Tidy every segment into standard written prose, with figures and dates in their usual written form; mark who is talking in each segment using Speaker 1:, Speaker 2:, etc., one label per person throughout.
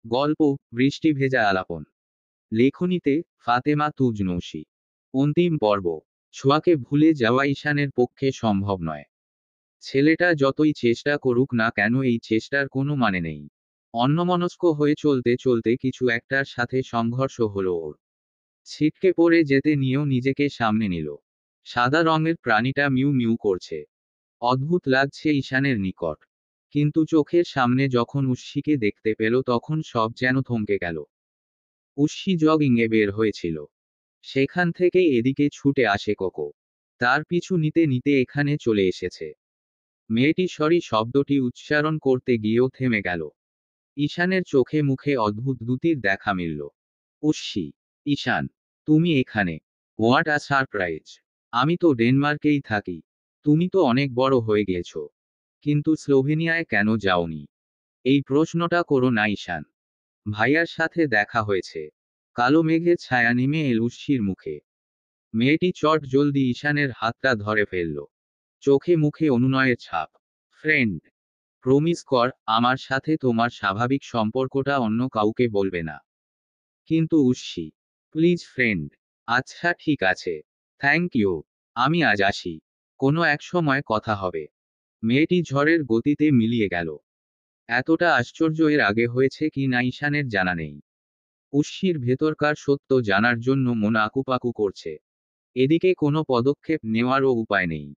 Speaker 1: গল্প বৃষ্টি ভেজা আলাপন। লেখনীতে ফাতেমা তুজ নৌশি। অন্তিম পর্ব। ছোঁয়াকে ভুলে যাওয়া ঈশানের পক্ষে সম্ভব নয়। ছেলেটা যতই চেষ্টা করুক না কেন এই চেষ্টার কোনো মানে নেই। অন্যমনস্ক হয়ে চলতে চলতে কিছু একটার সাথে সংঘর্ষ হলো ওর। ছিটকে পড়ে যেতে নিয়েও নিজেকে সামনে নিল। সাদা রঙের প্রাণীটা মিউ মিউ করছে। অদ্ভুত লাগছে ঈশানের নিকট। কিন্তু চোখের সামনে যখন উশ্সিকে দেখতে পেল তখন সব যেন থমকে গেল। উশ্সি জগিংয়ে বের হয়েছিল। সেখান থেকেই এদিকে ছুটে আসে কোকো। তার পিছু নিতে নিতে এখানে চলে এসেছে। মেয়েটি সরি শব্দটি উচ্চারণ করতে গিয়েও থেমে গেল। ঈশানের চোখে মুখে অদ্ভুত দ্যুতির দেখা মিলল। উশ্সি, ঈশান, তুমি এখানে? What a surprise! আমি তো ডেনমার্কেই থাকি। তুমি তো অনেক বড় হয়ে গিয়েছো। কিন্তু স্লোভেনিয়ায় কেন যাওনি? এই প্রশ্নটা করো না ঈশান। ভাইয়ার সাথে দেখা হয়েছে। কালো মেঘের ছায়া নেমে এল উশ্সির মুখে। মেয়েটি চট জলদি ঈশানের হাতটা ধরে ফেলল। চোখে মুখে অনুনয়ের ছাপ। ফ্রেন্ড, প্রমিস কর আমার সাথে তোমার স্বাভাবিক সম্পর্কটা অন্য কাউকে বলবে না। কিন্তু উশ্সি, প্লিজ ফ্রেন্ড। আচ্ছা ঠিক আছে। Thank you. আমি আজ আসি। কোনো এক সময় কথা হবে। মেয়েটি ঝড়ের গতিতে মিলিয়ে গেল। এতটা আশ্চর্য এর আগে হয়েছে কি না ঈশানের জানা নেই। উশ্সির ভেতরকার সত্য জানার জন্য মন আকুপাকু করছে। এদিকে কোনো পদক্ষেপ নেওয়ারও উপায় নেই।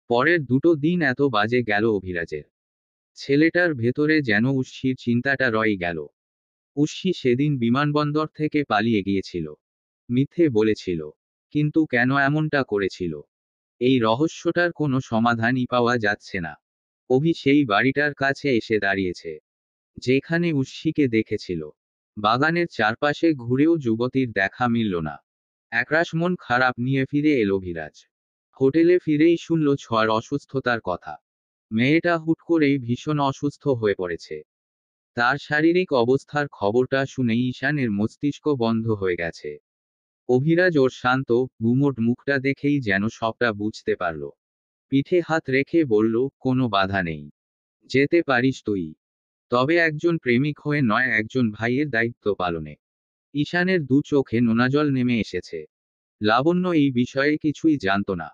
Speaker 1: পরের দুটো দিন এত বাজে গেল অভিরাজের। ছেলেটার ভেতরে যেন উশ্সির চিন্তাটা রয়ে গেল। উশ্সি সেদিন বিমানবন্দর থেকে পালিয়ে গিয়েছিল। মিথ্যে বলেছিল। কিন্তু কেন এমনটা করেছিল? এই রহস্যটার কোনো সমাধানই পাওয়া যাচ্ছে না। অভি সেই বাড়িটার কাছে এসে দাঁড়িয়েছে যেখানে উশ্সিকে দেখেছিল। বাগানের চারপাশে ঘুরেও যুবতীর দেখা মিলল না। একরাশ মন খারাপ নিয়ে ফিরে এল অভিরাজ। হোটেলে ফিরেই শুনল ছোঁয়ার অসুস্থতার কথা। মেয়েটা হুট করেই ভীষণ অসুস্থ হয়ে পড়েছে। তার শারীরিক অবস্থার খবরটা শুনেই ঈশানের মস্তিষ্ক বন্ধ হয়ে গেছে। অভিরাজ ওর শান্ত গুমোট মুখটা দেখেই যেন সবটা বুঝতে পারল। পিঠে হাত রেখে বলল, কোনো বাধা নেই। যেতে পারিস তুই। তবে একজন প্রেমিক হয়ে নয়, একজন ভাইয়ের দায়িত্ব পালনে। ঈশানের দু চোখে নোনাজল নেমে এসেছে। লাবণ্য এই বিষয়ে কিছুই জানত না।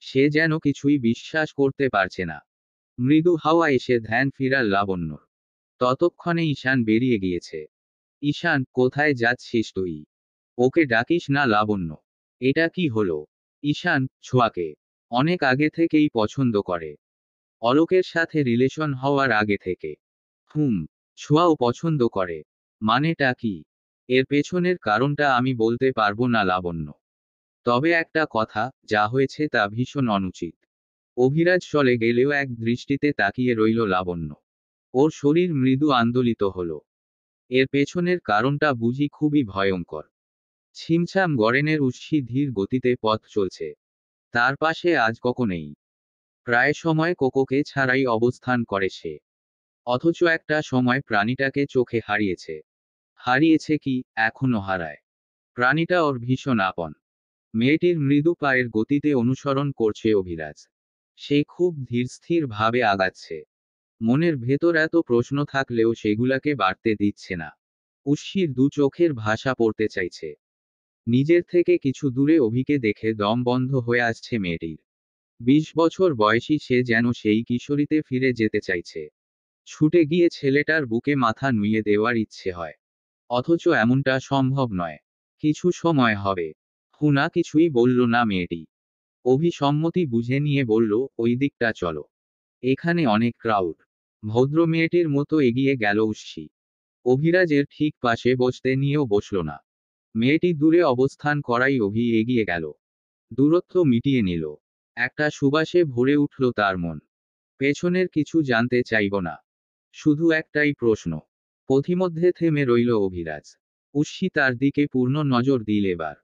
Speaker 1: সে যেন কিছুই বিশ্বাস করতে পারছে না। মৃদু হাওয়া এসে ধ্যান ফিরাল লাবণ্যর। ততক্ষণে ঈশান বেরিয়ে গিয়েছে। ঈশান, কোথায় যাচ্ছিস তুই? ওকে ডাকিস না লাবণ্য। এটা কি হলো? ঈশান ছোঁয়াকে অনেক আগে থেকেই পছন্দ করে। অলোকের সাথে রিলেশন হওয়ার আগে থেকে। হুম। ছোঁয়াও পছন্দ করে। মানেটা কি? এর পেছনের কারণটা আমি বলতে পারবো না লাবণ্য। তবে একটা কথা, যা হয়েছে তা ভীষণ অনুচিত। অভিরাজ চলে গেলেও এক দৃষ্টিতে তাকিয়ে রইল লাবণ্য। ওর শরীর মৃদু আন্দোলিত হলো। এর পেছনের কারণটা বুঝি খুবই ভয়ঙ্কর। ছিমছাম গড়েনের উশ্সি ধীর গতিতে পথ চলছে। তার পাশে আজ কোকো নেই। প্রায় সময় কোকোকে ছাড়াই অবস্থান করে সে। অথচ একটা সময় প্রাণীটাকে চোখে হারিয়েছে। হারিয়েছে কি, এখনো হারায়। প্রাণীটা ওর ভীষণ আপন। মেয়েটির মৃদু পায়ের গতিতে অনুসরণ করছে অভিরাজ। সে খুব ধীরস্থির ভাবে আগাচ্ছে। মনের ভেতর এত প্রশ্ন থাকলেও সেগুলাকে বাড়তে দিচ্ছে না। উশ্সির দু চোখের ভাষা পড়তে চাইছে। নিজের থেকে কিছু দূরে অভিকে দেখে দম বন্ধ হয়ে আসছে মেয়েটির। 20 বছর বয়সী সে যেন সেই কিশোরীতে ফিরে যেতে চাইছে। ছুটে গিয়ে ছেলেটার বুকে মাথা নুইয়ে দেওয়ার ইচ্ছে হয়। অথচ এমনটা সম্ভব নয়। কিছু সময় হবে। হুনা কিছুই বলল না মেয়েটি। অভি সম্মতি বুঝে নিয়ে বলল, ওই দিকটা চলো। এখানে অনেক ক্রাউড। ভদ্র মেয়েটির মতো এগিয়ে গেল উশ্সি। অভিরাজের ঠিক পাশে বসতে নিয়েও বসল না। মেয়েটি দূরে অবস্থান করাই অভি এগিয়ে গেল। দূরত্ব মিটিয়ে নিল। একটা সুবাসে ভরে উঠল তার মন। পেছনের কিছু জানতে চাইব না। শুধু একটাই প্রশ্ন। পথিমধ্যে থেমে রইল অভিরাজ। উশ্সি তার দিকে পূর্ণ নজর দিল এবার।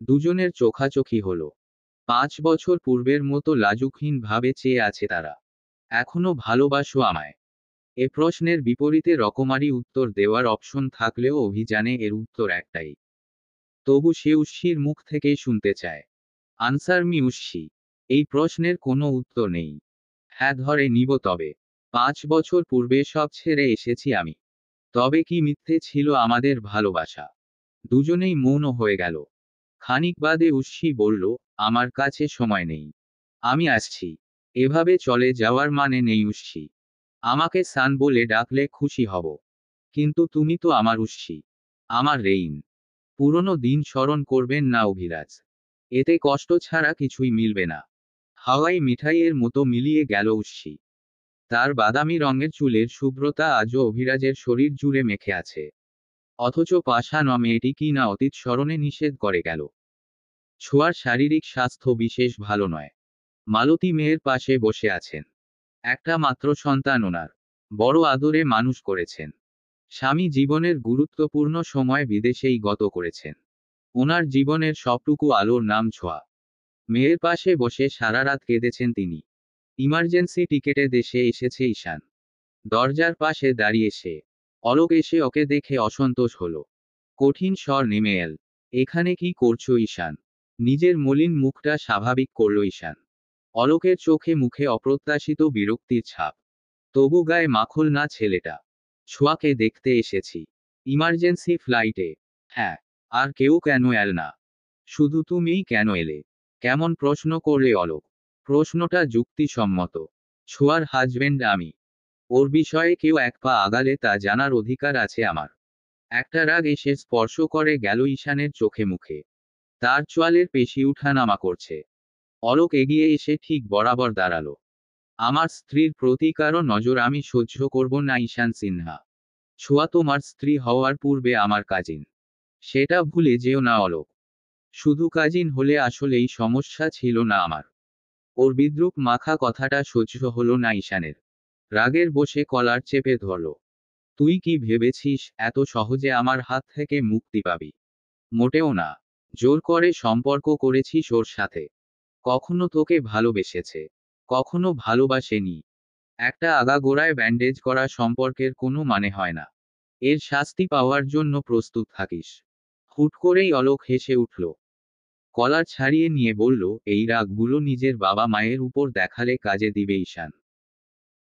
Speaker 1: দুজনের চোখাচোখি হল। 5 বছর পূর্বের মতো লাজুকহীন ভাবে চেয়ে আছে তারা। এখনো ভালোবাসো আমায়? এ প্রশ্নের বিপরীতে রকমারি উত্তর দেওয়ার অপশন থাকলেও অভিযানে এর উত্তর একটাই। তবু সে উশ্সির মুখ থেকেই শুনতে চায়। Answer me Ushi. এই প্রশ্নের কোনো উত্তর নেই। হ্যাঁ ধরে নিব তবে। 5 বছর পূর্বে সব ছেড়ে এসেছি আমি। তবে কি মিথ্যে ছিল আমাদের ভালোবাসা? দুজনেই মৌন হয়ে গেল। খানিক বাদে উষ্ণী বলল, আমার কাছে সময় নেই। আমি আসছি। এভাবে চলে যাওয়ার মানে নেই উষ্ণী। আমাকে সান বলে ডাকলে খুশি হব। কিন্তু তুমি তো আমার উষ্ণী, আমার রেইন। পুরনো দিন স্মরণ করবেন না অভিরাজ। এতে কষ্ট ছাড়া কিছুই মিলবে না। হাওয়াই মিঠাইয়ের মতো মিলিয়ে গেল উষ্ণী। তার বাদামি রঙের চুলের শুভ্রতা আজও অভিরাজের শরীর জুড়ে মেখে আছে। অথচ পাষাণ মেয়েটি কি না অতীত স্মরণে নিষেধ করে গেল। ছোঁয়ার শারীরিক স্বাস্থ্য বিশেষ ভালো নয়। মালতী মেয়ের পাশে বসে আছেন। একটা মাত্র সন্তান ওনার। বড় আদরে মানুষ করেছেন। স্বামী জীবনের গুরুত্বপূর্ণ সময় বিদেশেই গত করেছেন। ওনার জীবনের সবটুকু আলোর নাম ছোঁয়া। মেয়ের পাশে বসে সারা রাত কেঁদেছেন তিনি। ইমার্জেন্সি টিকেটে দেশে এসেছে ঈশান। দরজার পাশে দাঁড়িয়ে সে। অলোক এসে ওকে দেখে অসন্তোষ হলো। কঠিন স্বর নেমে এল। এখানে কি করছো ঈশান? নিজের মলিন মুখটা স্বাভাবিক করল ঈশান। অলোকের চোখে মুখে অপ্রত্যাশিত বিরক্তির ছাপ। তবু গায়ে মাখল না ছেলেটা। ছোঁয়াকে দেখতে এসেছি। ইমার্জেন্সি ফ্লাইটে। হ্যাঁ। আর কেউ কেন এল না? শুধু তুমিই কেন এলে? কেমন প্রশ্ন করলে অলোক। প্রশ্নটা যুক্তিসম্মত। ছোঁয়ার হাজবেন্ড আমি। ওর বিষয়ে কেউ এক পা আগালে তা জানার অধিকার আছে আমার। একটা রাগ এসে স্পর্শ করে গেল ঈশানের চোখে মুখে। তার চোয়ালের পেশি উঠানামা করছে। অলোক এগিয়ে এসে ঠিক বরাবর দাঁড়ালো। আমার স্ত্রীর প্রতি কারো নজর আমি সহ্য করব না ঈশান সিনহা। ছোঁয়া তোমার স্ত্রী হওয়ার পূর্বে আমার কাজিন। সেটা ভুলে যেও না অলোক। শুধু কাজিন হলে আসলেই সমস্যা ছিল না আমার। ওর বিদ্রুপ মাখা কথাটা সহ্য হলো না ঈশানের। রাগের বসে কলার চেপে ধরল। তুই কি ভেবেছিস এত সহজে আমার হাত থেকে মুক্তি পাবি? মোটেও না। জোর করে সম্পর্ক করেছিস ওর সাথে। কখনো তোকে ভালোবেসেছে, কখনো ভালোবাসেনি। একটা আগাগোড়ায় ব্যান্ডেজ করা সম্পর্কের কোনো মানে হয় না। এর শাস্তি পাওয়ার জন্য প্রস্তুত থাকিস। হুট করেই অলোক হেসে উঠল। কলার ছাড়িয়ে নিয়ে বলল, এই রাগগুলো নিজের বাবা মায়ের উপর দেখালে কাজে দিবে ঈশান।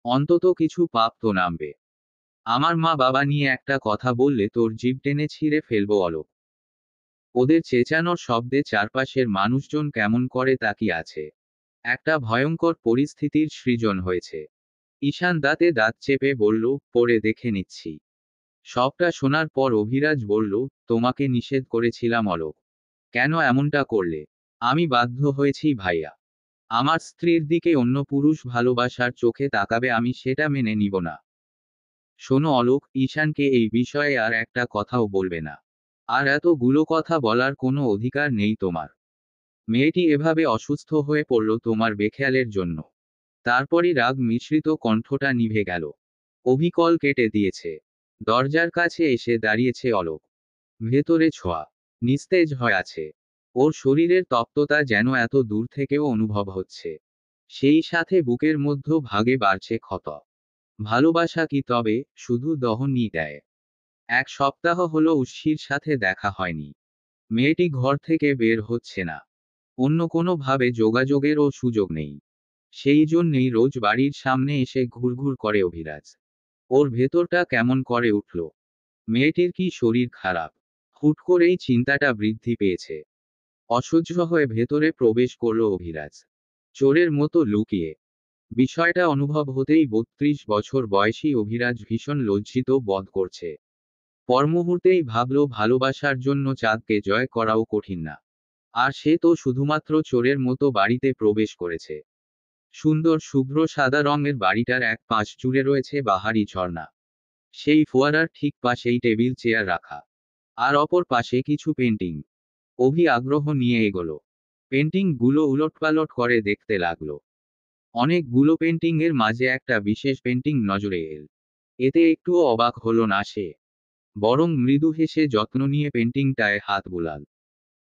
Speaker 1: অন্তত কিছু পাপ তো নামবে। আমার মা বাবা নিয়ে একটা কথা বললে তোর জিভ টেনে ছিঁড়ে ফেলবো অলোক। ওদের চেঁচানোর শব্দে চারপাশের মানুষজন কেমন করে তাকিয়ে আছে। একটা ভয়ঙ্কর পরিস্থিতির সৃজন হয়েছে। ঈশান দাঁতে দাঁত চেপে বলল, পরে দেখে নিচ্ছি। সবটা শোনার পর অভিরাজ বলল, তোমাকে নিষেধ করেছিলাম অলোক। কেন এমনটা করলে? আমি বাধ্য হয়েছি ভাইয়া। আমার স্ত্রীর দিকে অন্য পুরুষ ভালোবাসার চোখে তাকাবে, আমি সেটা মেনে নিব না। শোনো অলোক, ঈশানকে এই বিষয়ে আর একটা কথাও বলবে না। আর এতগুলো কথা বলার কোনো অধিকার নেই তোমার। মেয়েটি এভাবে অসুস্থ হয়ে পড়ল তোমার বেখেয়ালের জন্য। তারপরই রাগ মিশ্রিত কণ্ঠটা নিভে গেল। অভিকল কেটে দিয়েছে। দরজার কাছে এসে দাঁড়িয়েছে অলোক। ভেতরে ছোঁয়া। নিস্তেজ হয়ে আছে। ওর শরীরের তপ্ততা যেন এত দূর থেকেও অনুভব হচ্ছে। সেই সাথে বুকের মধ্য ভাগে বাড়ছে ক্ষত। ভালোবাসা কি তবে শুধু দহনই দেয়? এক সপ্তাহ হলো উষ্ণীর সাথে দেখা হয়নি। মেয়েটি ঘর থেকে বের হচ্ছে না। অন্য কোনো ভাবে যোগাযোগেরও সুযোগ নেই। সেই জন্যেই রোজ বাড়ির সামনে এসে ঘুরঘুর করে অভিরাজ। ওর ভেতরটা কেমন করে উঠল। মেয়েটির কি শরীর খারাপ? হুট করেই চিন্তাটা বৃদ্ধি পেয়েছে। অসহ্য হয়ে ভেতরে প্রবেশ করল অভিরাজ। চোরের মতো লুকিয়ে। বিষয়টা অনুভব হতেই ৩২ বছর বয়সী অভিরাজ ভীষণ লজ্জিত বোধ করছে। পরমুহূর্তেই ভাবল ভালোবাসার জন্য চাঁদকে জয় করাও কঠিন না। আর সে তো শুধুমাত্র চোরের মতো বাড়িতে প্রবেশ করেছে। সুন্দর শুভ্র সাদা রঙের বাড়িটার এক পাশ জুড়ে রয়েছে বাহারি ঝর্ণা। সেই ফোয়ারার ঠিক পাশেই টেবিল চেয়ার রাখা। আর অপর পাশে কিছু পেন্টিং। অভি আগ্রহ নিয়ে এগোলো। পেন্টিং গুলো উলটপালট করে দেখতে লাগলো। অনেকগুলো পেন্টিং এর মাঝে একটা বিশেষ পেন্টিং নজরে এল। এতে একটুও অবাক হলো না সে। বরং মৃদু হেসে যত্ন নিয়ে পেন্টিংটায় হাত বুলাল।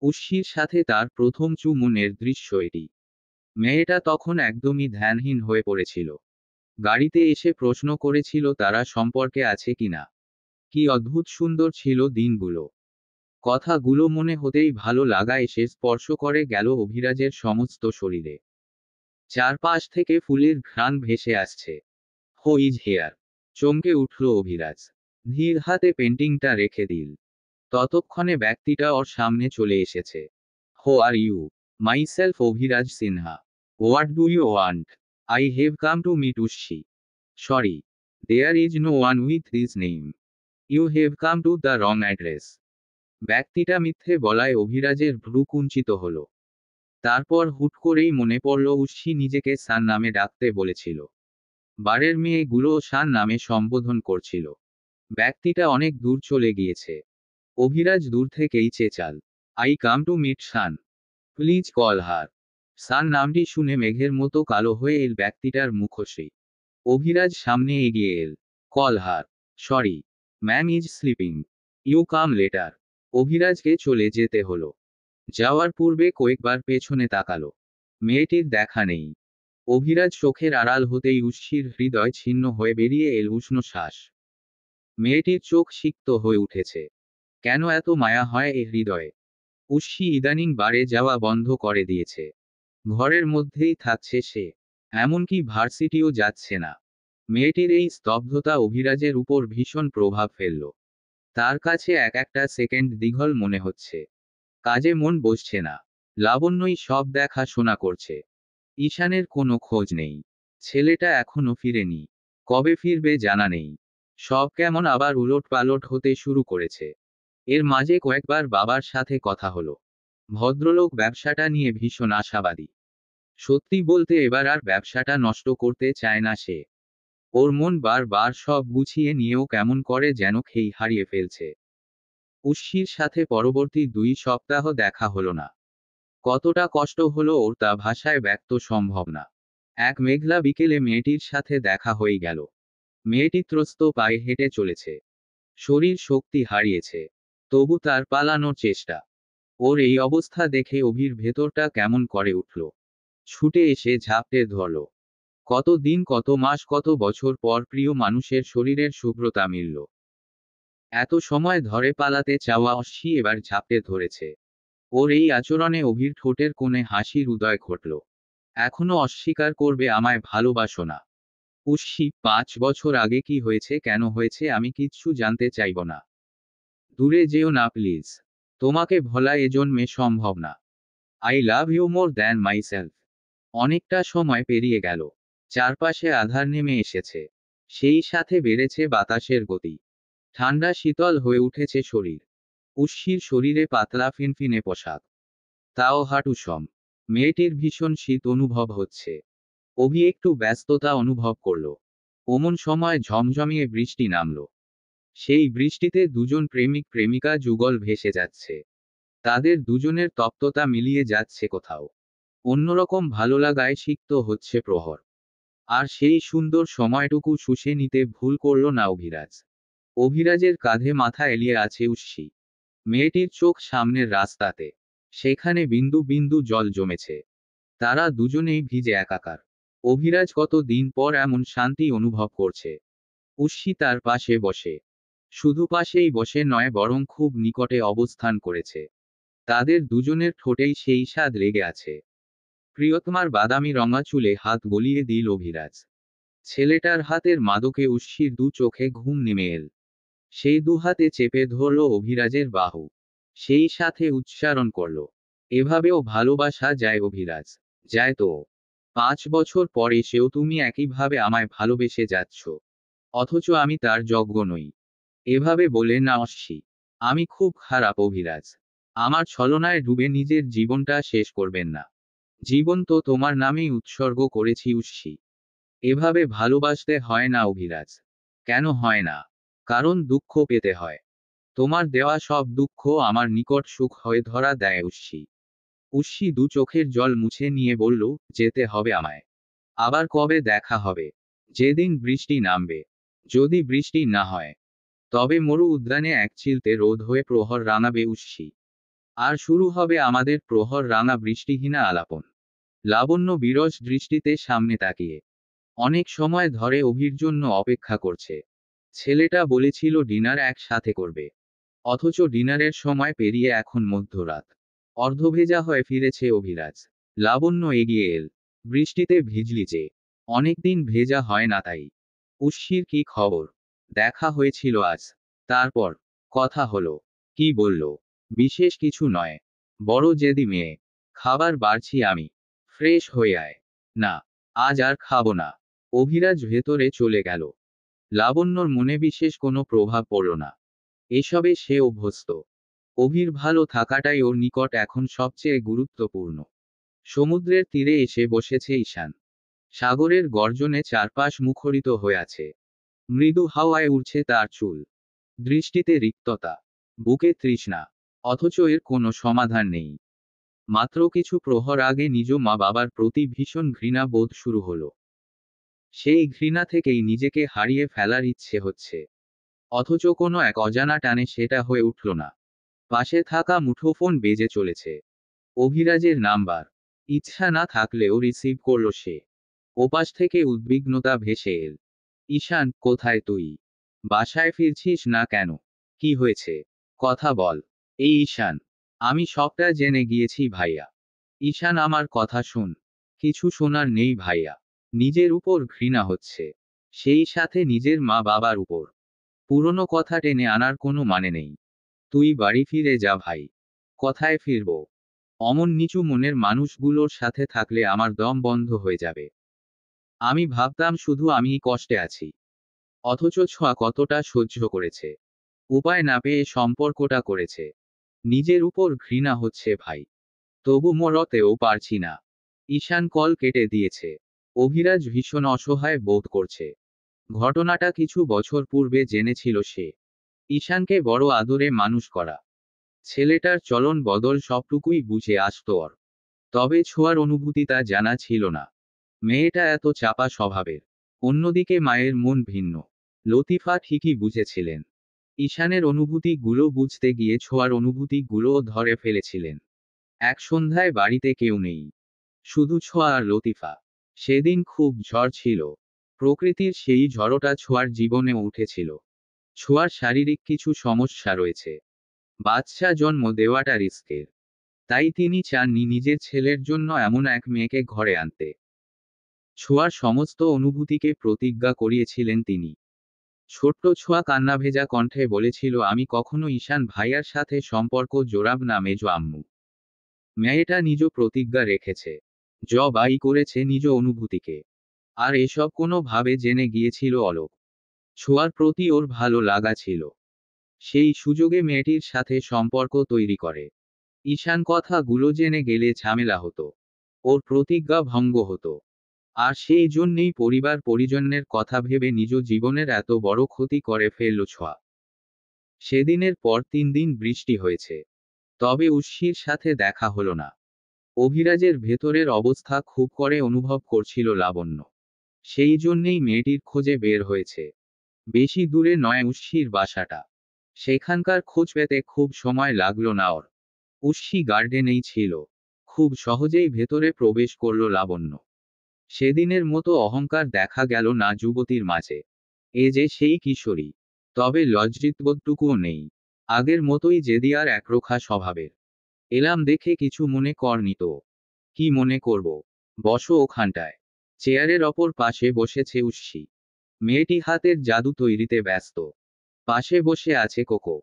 Speaker 1: উষ্ণীর সাথে তার প্রথম চুমুনের দৃশ্য এটি। মেয়েটা তখন একদমই ধ্যানহীন হয়ে পড়েছিল। গাড়িতে এসে প্রশ্ন করেছিল তারা সম্পর্কে আছে কিনা। কি অদ্ভুত সুন্দর ছিল দিনগুলো। কথাগুলো মনে হতেই ভালো লাগা এসে স্পর্শ করে গেল অভিরাজের সমস্ত শরীরে। চারপাশ থেকে ফুলের ঘ্রাণ ভেসে আসছে। Who is here. চমকে উঠল অভিরাজ। ধীর হাতে পেন্টিংটা রেখে দিল। ততক্ষণে ব্যক্তিটা ওর সামনে চলে এসেছে। Who are you? Myself Abhiraj Sinha. What do you want? I have come to meet Ushi. Sorry, there is no one with this name. You have come to the wrong address. ব্যক্তিটা মিথ্যে বলায় অভিরাজের ভ্রু কুঞ্চিত হল। তারপর হুট করেই মনে পড়ল উশি নিজেকে সান নামে ডাকতে বলেছিল। বারের মেয়েগুলো শান নামে সম্বোধন করছিল। ব্যক্তিটা অনেক দূর চলে গিয়েছে। অভিরাজ দূর থেকেই চেঁচাল, I come to meet Shan, please call her. Shan নামটি শুনে মেঘের মতো কালো হয়ে এল ব্যক্তিটার মুখশ্রী। অভিরাজ সামনে এগিয়ে এল। Call her. Sorry, ma'am is sleeping. You come later. অভিরাজকে চলে যেতে হলো। যাওয়ার পূর্বে কয়েকবার পেছনে তাকালো। মেয়েটির দেখা নেই। অভিরাজ চোখের আড়াল হতেই উশির হৃদয় ছিন্ন হয়ে বেরিয়ে এল উষ্ণ শ্বাস। মেয়েটির চোখ সিক্ত হয়ে উঠেছে। কেন এত মায়া হয় এ হৃদয়ে? উশি ইদানিং বারে যাওয়া বন্ধ করে দিয়েছে। ঘরের মধ্যেই থাকছে সে। এমনকি ভার্সিটিও যাচ্ছে না। মেয়েটির এই স্তব্ধতা অভিরাজের উপর ভীষণ প্রভাব ফেলল। তার কাছে এক একটা সেকেন্ড দীঘল মনে হচ্ছে। কাজে মন বসছে না। লাবণ্যই সব দেখাশোনা করছে। ঈশানের কোনো খোঁজ নেই। ছেলেটা এখনো ফিরেনি। কবে ফিরবে জানা নেই। সব কেমন আবার উলটপালট হতে শুরু করেছে। এর মাঝে কয়েকবার বাবার সাথে কথা হলো। ভদ্রলোক ব্যবসাটা নিয়ে ভীষণ আশাবাদী। সত্যি বলতে এবার আর ব্যবসাটা নষ্ট করতে চায় না সে। ওর মন বার সব গুছিয়ে নিয়েও কেমন করে যেন খেই হারিয়ে ফেলছে। উশির সাথে পরবর্তী 2 সপ্তাহ দেখা হলো না। কতটা কষ্ট হলো ওর তা ভাষায় ব্যক্ত সম্ভব না। এক মেঘলা বিকেলে মেয়েটির সাথে দেখা হয়ে গেল। মেয়েটি ত্রস্ত পায়ে হেঁটে চলেছে। শরীর শক্তি হারিয়েছে। তবু তার পালানোর চেষ্টা। ওর এই অবস্থা দেখে অভির ভেতরটা কেমন করে উঠল। ছুটে এসে ঝাপটে ধরল। কত দিন, কত মাস, কত বছর পর প্রিয় মানুষের শরীরের শুভ্রতা মিলল। এত সময় ধরে পালাতে চাওয়া অশ্বি এবার ঝাপটে ধরেছে। ওর এই আচরণে অভির ঠোঁটের কোণে হাসির উদয় ঘটল। এখনো অস্বীকার করবে আমায় ভালোবাসো না? উশি, 5 বছর আগে কি হয়েছে, কেন হয়েছে আমি কিচ্ছু জানতে চাইব না। দূরে যেও না প্লিজ। তোমাকে ভোলা এ জন্মে সম্ভব না। I love you more than myself. অনেকটা সময় পেরিয়ে গেল। চারপাশে আঁধার নেমে এসেছে। সেই সাথে বেড়েছে বাতাসের গতি। ঠান্ডা শীতল হয়ে উঠেছে শরীর। উশির শরীরে পাতলা ফিনফিনে পোশাক। তাও হাঁটুসম। মেয়েটির ভীষণ শীত অনুভব হচ্ছে। অভি একটু ব্যস্ততা অনুভব করল। অমন সময় ঝমঝমিয়ে বৃষ্টি নামল। সেই বৃষ্টিতে দুজন প্রেমিক প্রেমিকা যুগল ভেসে যাচ্ছে। তাদের দুজনের তপ্ততা মিলিয়ে যাচ্ছে কোথাও। অন্যরকম ভালো লাগায় সিক্ত হচ্ছে প্রহর। আর সেই সুন্দর সময়টুকু শুষে নিতে ভুল করল না অভিরাজ। অভিরাজের কাঁধে মাথা এলিয়ে আছে উশি। মেয়েটির চোখ সামনের রাস্তাতে। সেখানে বিন্দু বিন্দু জল জমেছে। তারা দুজনেই ভিজে একাকার। অভিরাজ কত দিন পর এমন শান্তি অনুভব করছে। উশি তার পাশে বসে। শুধু পাশেই বসে নয়, বরং খুব নিকটে অবস্থান করেছে। তাদের দুজনের ঠোঁটেই সেই স্বাদ লেগে আছে। প্রিয়তমার বাদামি রঙা চুলে হাত গলিয়ে দিল অভিরাজ। ছেলেটার হাতের মাদকে উশির দু চোখে ঘুম নেমে এল। সেই দুহাতে চেপে ধরল অভিরাজের বাহু। সেই সাথে উচ্চারণ করল, এভাবেও ভালোবাসা যায় অভিরাজ? যায় তো। 5 বছর পর এসেও তুমি একইভাবে আমায় ভালোবেসে যাচ্ছ। অথচ আমি তার যোগ্য নই। এভাবে বলে না অশ্বি। আমি খুব খারাপ অভিরাজ। আমার ছলনায় ডুবে নিজের জীবনটা শেষ করবেন না। জীবন তো তোমার নামেই উৎসর্গ করেছি উশি। এভাবে ভালোবাসতে হয় না অভিরাজ। কেন হয় না? কারণ দুঃখ পেতে হয়। তোমার দেওয়া সব দুঃখ আমার নিকট সুখ হয়ে ধরা দেয় উশি। উশি দু চোখের জল মুছে নিয়ে বলল, যেতে হবে আমায়। আবার কবে দেখা হবে? যেদিন বৃষ্টি নামবে। যদি বৃষ্টি না হয়, তবে মরু উদ্যানে এক চিলতে রোদ হয়ে প্রহর রাঙাবে উশি। আর শুরু হবে আমাদের প্রহর রাঙা বৃষ্টিহীনা আলাপন। লাবণ্য বিরস দৃষ্টিতে সামনে তাকিয়ে অনেক সময় ধরে অভির জন্য অপেক্ষা করছে। ছেলেটা বলেছিল ডিনার একসাথে করবে। অথচ ডিনারের সময় পেরিয়ে এখন মধ্যরাত। অর্ধভেজা হয়ে ফিরেছে অভিরাজ। লাবণ্য এগিয়ে এল। বৃষ্টিতে ভিজলি যে। অনেকদিন ভেজা হয় না তাই। উশির কি খবর? দেখা হয়েছিল আজ। তারপর কথা হলো। কি বলল? বিশেষ কিছু নয়। বড় জেদি মেয়ে। খাবার বাড়ছি আমি। ফ্রেশ হয়ে আয়। না, আজ আর খাবো না। অভিরাজ ভেতরে চলে গেল। লাবণ্যর মনে বিশেষ কোনো প্রভাব পড়ল না। এসবে সে অভ্যস্ত। অভির ভালো থাকাটাই ওর নিকট এখন সবচেয়ে গুরুত্বপূর্ণ। সমুদ্রের তীরে এসে বসেছে ঈশান। সাগরের গর্জনে চারপাশ মুখরিত হয়ে আছে। মৃদু হাওয়ায় উড়ছে তার চুল। দৃষ্টিতে রিক্ততা, বুকে তৃষ্ণা, অথচ এর কোনো সমাধান নেই। মাত্র কিছু প্রহর আগে নিজ মা বাবার প্রতি ভীষণ ঘৃণা বোধ শুরু হলো। সেই ঘৃণা থেকেই নিজেকে হারিয়ে ফেলার ইচ্ছে হচ্ছে। অথচ কোনো এক অজানা টানে সেটা হয়ে উঠল না। পাশে থাকা মুঠোফোন বেজে চলেছে। অভিরাজের নাম্বার। ইচ্ছা না থাকলেও রিসিভ করল সে। ওপাশ থেকে উদ্বিগ্নতা ভেসে এল। ঈশান, কোথায় তুই? বাসায় ফিরছিস না কেন? কি হয়েছে? কথা বল। এই ঈশান, আমি সবটা জেনে গিয়েছি ভাইয়া। ঈশান, আমার কথা শোন। কিছু শোনার নেই ভাইয়া। নিজের উপর ঘৃণা হচ্ছে, সেই সাথে নিজের মা বাবার উপর। পুরনো কথা টেনে আনার কোনো মানে নেই। তুই বাড়ি ফিরে যা ভাই। কথায় ফিরব। অমন নিচু মনের মানুষগুলোর সাথে থাকলে আমার দম বন্ধ হয়ে যাবে। আমি ভাবতাম শুধু আমিই কষ্টে আছি। অথচ ছোঁয়া কতটা সহ্য করেছে। উপায় না পেয়ে সম্পর্কটা করেছে। নিজের উপর ঘৃণা হচ্ছে ভাই। তবু মরতেও পারছি না। ঈশান কল কেটে দিয়েছে। অভিরাজ ভীষণ অসহায় বোধ করছে। ঘটনাটা কিছু বছর পূর্বে জেনেছিল সে। ঈশানকে বড় আদরে মানুষ করা। ছেলেটার চলন বদল সবটুকুই বুঝে আসত ওর। তবে ছোঁয়ার অনুভূতি তা জানা ছিল না। মেয়েটা এত চাপা স্বভাবের। অন্যদিকে মায়ের মন ভিন্ন। লতিফা ঠিকই বুঝেছিলেন। ঈশানের অনুভূতিগুলো বুঝতে গিয়ে ছোঁয়ার অনুভূতিগুলোও ধরে ফেলেছিলেন। এক সন্ধ্যায় বাড়িতে কেউ নেই। শুধু ছোঁয়া আর লতিফা। সেদিন খুব ঝড় ছিল। প্রকৃতির সেই ঝড়টা ছোঁয়ার জীবনে উঠেছিল। ছোঁয়ার শারীরিক কিছু সমস্যা রয়েছে। বাচ্চা জন্ম দেওয়াটা রিস্কের। তাই তিনি চাননি নিজের ছেলের জন্য এমন এক মেয়েকে ঘরে আনতে। ছোঁয়ার সমস্ত অনুভূতিকে প্রতিজ্ঞা করিয়েছিলেন তিনি। ছোট্ট ছোঁয়া কান্নাভেজা কণ্ঠে বলেছিল, আমি কখনো ঈশান ভাইয়ার সাথে সম্পর্ক জোড়াব না মেজো আম্মু। মেয়েটা নিজ প্রতিজ্ঞা রেখেছে। জবাই করেছে নিজ অনুভূতিকে। আর এসব কোনোভাবে জেনে গিয়েছিল অলোক। ছোঁয়ার প্রতি ওর ভালো লাগা ছিল। সেই সুযোগে মেয়েটির সাথে সম্পর্ক তৈরি করে। ঈশান কথাগুলো জেনে গেলে ঝামেলা হতো। ওর প্রতিজ্ঞা ভঙ্গ হতো। আর সেই জন্যেই পরিবার পরিজনের কথা ভেবে নিজ জীবনের এত বড় ক্ষতি করে ফেলল ছোঁয়া। সেদিনের পর 3 দিন বৃষ্টি হয়েছে। তবে উর্শির সাথে দেখা হলো না। অভিরাজের ভেতরের অবস্থা খুব করে অনুভব করছিল লাবণ্য। সেই জন্যেই মেয়েটির খোঁজে বের হয়েছে। বেশি দূরে নয় উর্শির বাসাটা। সেখানকার খোঁজ পেতে খুব সময় লাগলো না ওর। উর্শি গার্ডেনেই ছিল। খুব সহজেই ভেতরে প্রবেশ করল লাবণ্য। সেদিনের মতো অহংকার দেখা গেল না যুবতীর মাঝে। এ যে সেই কিশোরী। তবে লজ্জিতবোধটুকুও নেই। আগের মতোই জেদি আর একরোখা স্বভাবের। এলাম দেখে কিছু মনে করনি তো? কি মনে করব? বসো ওখানটায়। চেয়ারের অপর পাশে বসেছে উর্শি। মেয়েটি হাতের জাদু তৈরিতে ব্যস্ত। পাশে বসে আছে কোকো।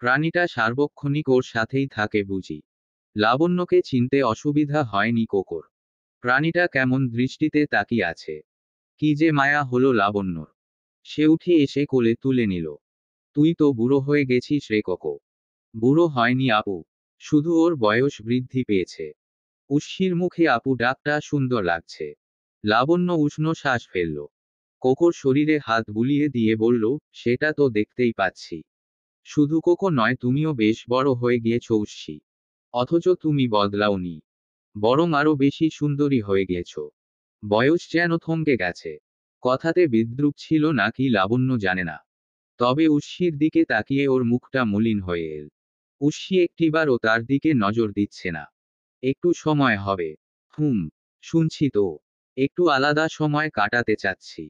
Speaker 1: প্রাণীটা সার্বক্ষণিক ওর সাথেই থাকে বুঝি। লাবণ্যকে চিনতে অসুবিধা হয়নি কোকোর। প্রাণীটা কেমন দৃষ্টিতে তাকিয়ে আছে। কি যে মায়া হলো লাবণ্যর। সে উঠে এসে কোলে তুলে নিল। তুই তো বুড়ো হয়ে গেছিস রে কোকো। বুড়ো হয়নি আপু। শুধু ওর বয়স বৃদ্ধি পেয়েছে। উর্শির মুখে আপু ডাকটা সুন্দর লাগছে। লাবণ্য উষ্ণ শ্বাস ফেলল। কোকোর শরীরে হাত বুলিয়ে দিয়ে বলল, সেটা তো দেখতেই পাচ্ছি। শুধু কোকো নয়, তুমিও বেশ বড় হয়ে গিয়েছ উর্শি। অথচ তুমি বদলাওনি। বরং আরো বেশি সুন্দরী হয়ে গিয়েছ। বয়স যেন থমকে গেছে। কথাতে বিদ্রুপ ছিল নাকি লাবণ্য জানে না। তবে উর্শির দিকে তাকিয়ে ওর মুখটা মলিন হয়ে এল। উর্শি একটিবারও তার দিকে নজর দিচ্ছে না। একটু সময় হবে। শুনছি তো। একটু আলাদা সময় কাটাতে চাচ্ছি।